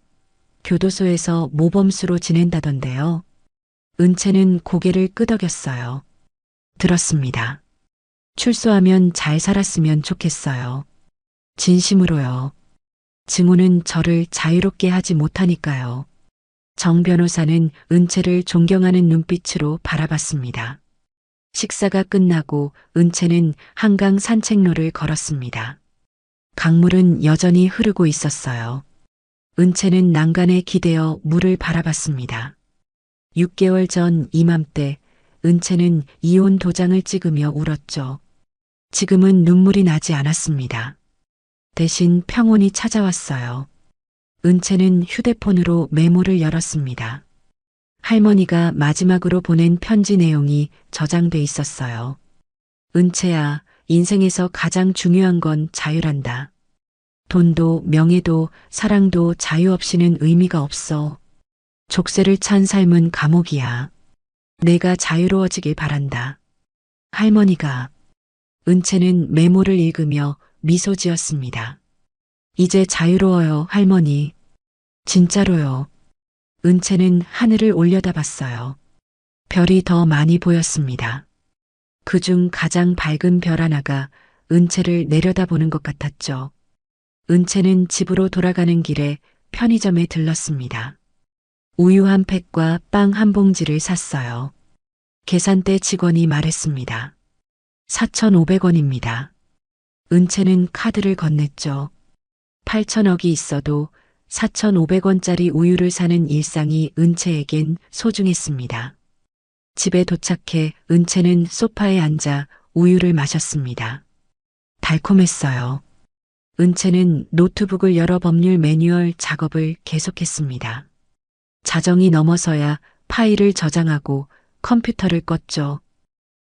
교도소에서 모범수로 지낸다던데요. 은채는 고개를 끄덕였어요. 들었습니다. 출소하면 잘 살았으면 좋겠어요. 진심으로요. 증오는 저를 자유롭게 하지 못하니까요. 정 변호사는 은채를 존경하는 눈빛으로 바라봤습니다. 식사가 끝나고 은채는 한강 산책로를 걸었습니다. 강물은 여전히 흐르고 있었어요. 은채는 난간에 기대어 물을 바라봤습니다. 6개월 전 이맘때 은채는 이혼 도장을 찍으며 울었죠. 지금은 눈물이 나지 않았습니다. 대신 평온이 찾아왔어요. 은채는 휴대폰으로 메모를 열었습니다. 할머니가 마지막으로 보낸 편지 내용이 저장돼 있었어요. 은채야, 인생에서 가장 중요한 건 자유란다. 돈도 명예도 사랑도 자유 없이는 의미가 없어. 족쇄를 찬 삶은 감옥이야. 내가 자유로워지길 바란다. 할머니가. 은채는 메모를 읽으며 미소 지었습니다. 이제 자유로워요, 할머니. 진짜로요. 은채는 하늘을 올려다봤어요. 별이 더 많이 보였습니다. 그중 가장 밝은 별 하나가 은채를 내려다보는 것 같았죠. 은채는 집으로 돌아가는 길에 편의점에 들렀습니다. 우유 한 팩과 빵 한 봉지를 샀어요. 계산대 직원이 말했습니다. 4,500원입니다. 은채는 카드를 건넸죠. 8천억이 있어도 4,500원짜리 우유를 사는 일상이 은채에겐 소중했습니다. 집에 도착해 은채는 소파에 앉아 우유를 마셨습니다. 달콤했어요. 은채는 노트북을 열어 법률 매뉴얼 작업을 계속했습니다. 자정이 넘어서야 파일을 저장하고 컴퓨터를 껐죠.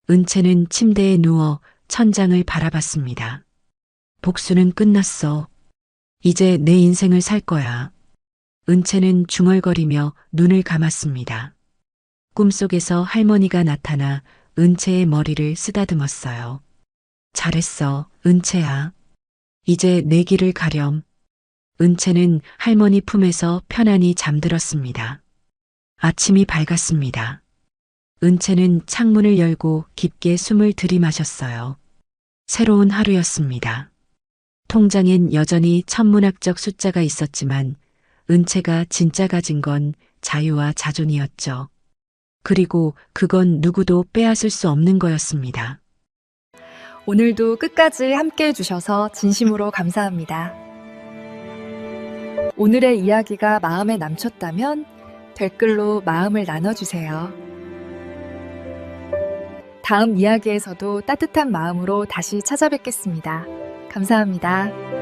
은채는 침대에 누워 천장을 바라봤습니다. 복수는 끝났어. 이제 내 인생을 살 거야. 은채는 중얼거리며 눈을 감았습니다. 꿈속에서 할머니가 나타나 은채의 머리를 쓰다듬었어요. 잘했어, 은채야. 이제 내 길을 가렴. 은채는 할머니 품에서 편안히 잠들었습니다. 아침이 밝았습니다. 은채는 창문을 열고 깊게 숨을 들이마셨어요. 새로운 하루였습니다. 통장엔 여전히 천문학적 숫자가 있었지만 은채가 진짜 가진 건 자유와 자존이었죠. 그리고 그건 누구도 빼앗을 수 없는 거였습니다. 오늘도 끝까지 함께 해주셔서 진심으로 감사합니다. 오늘의 이야기가 마음에 남셨다면 댓글로 마음을 나눠주세요. 다음 이야기에서도 따뜻한 마음으로 다시 찾아뵙겠습니다. 감사합니다.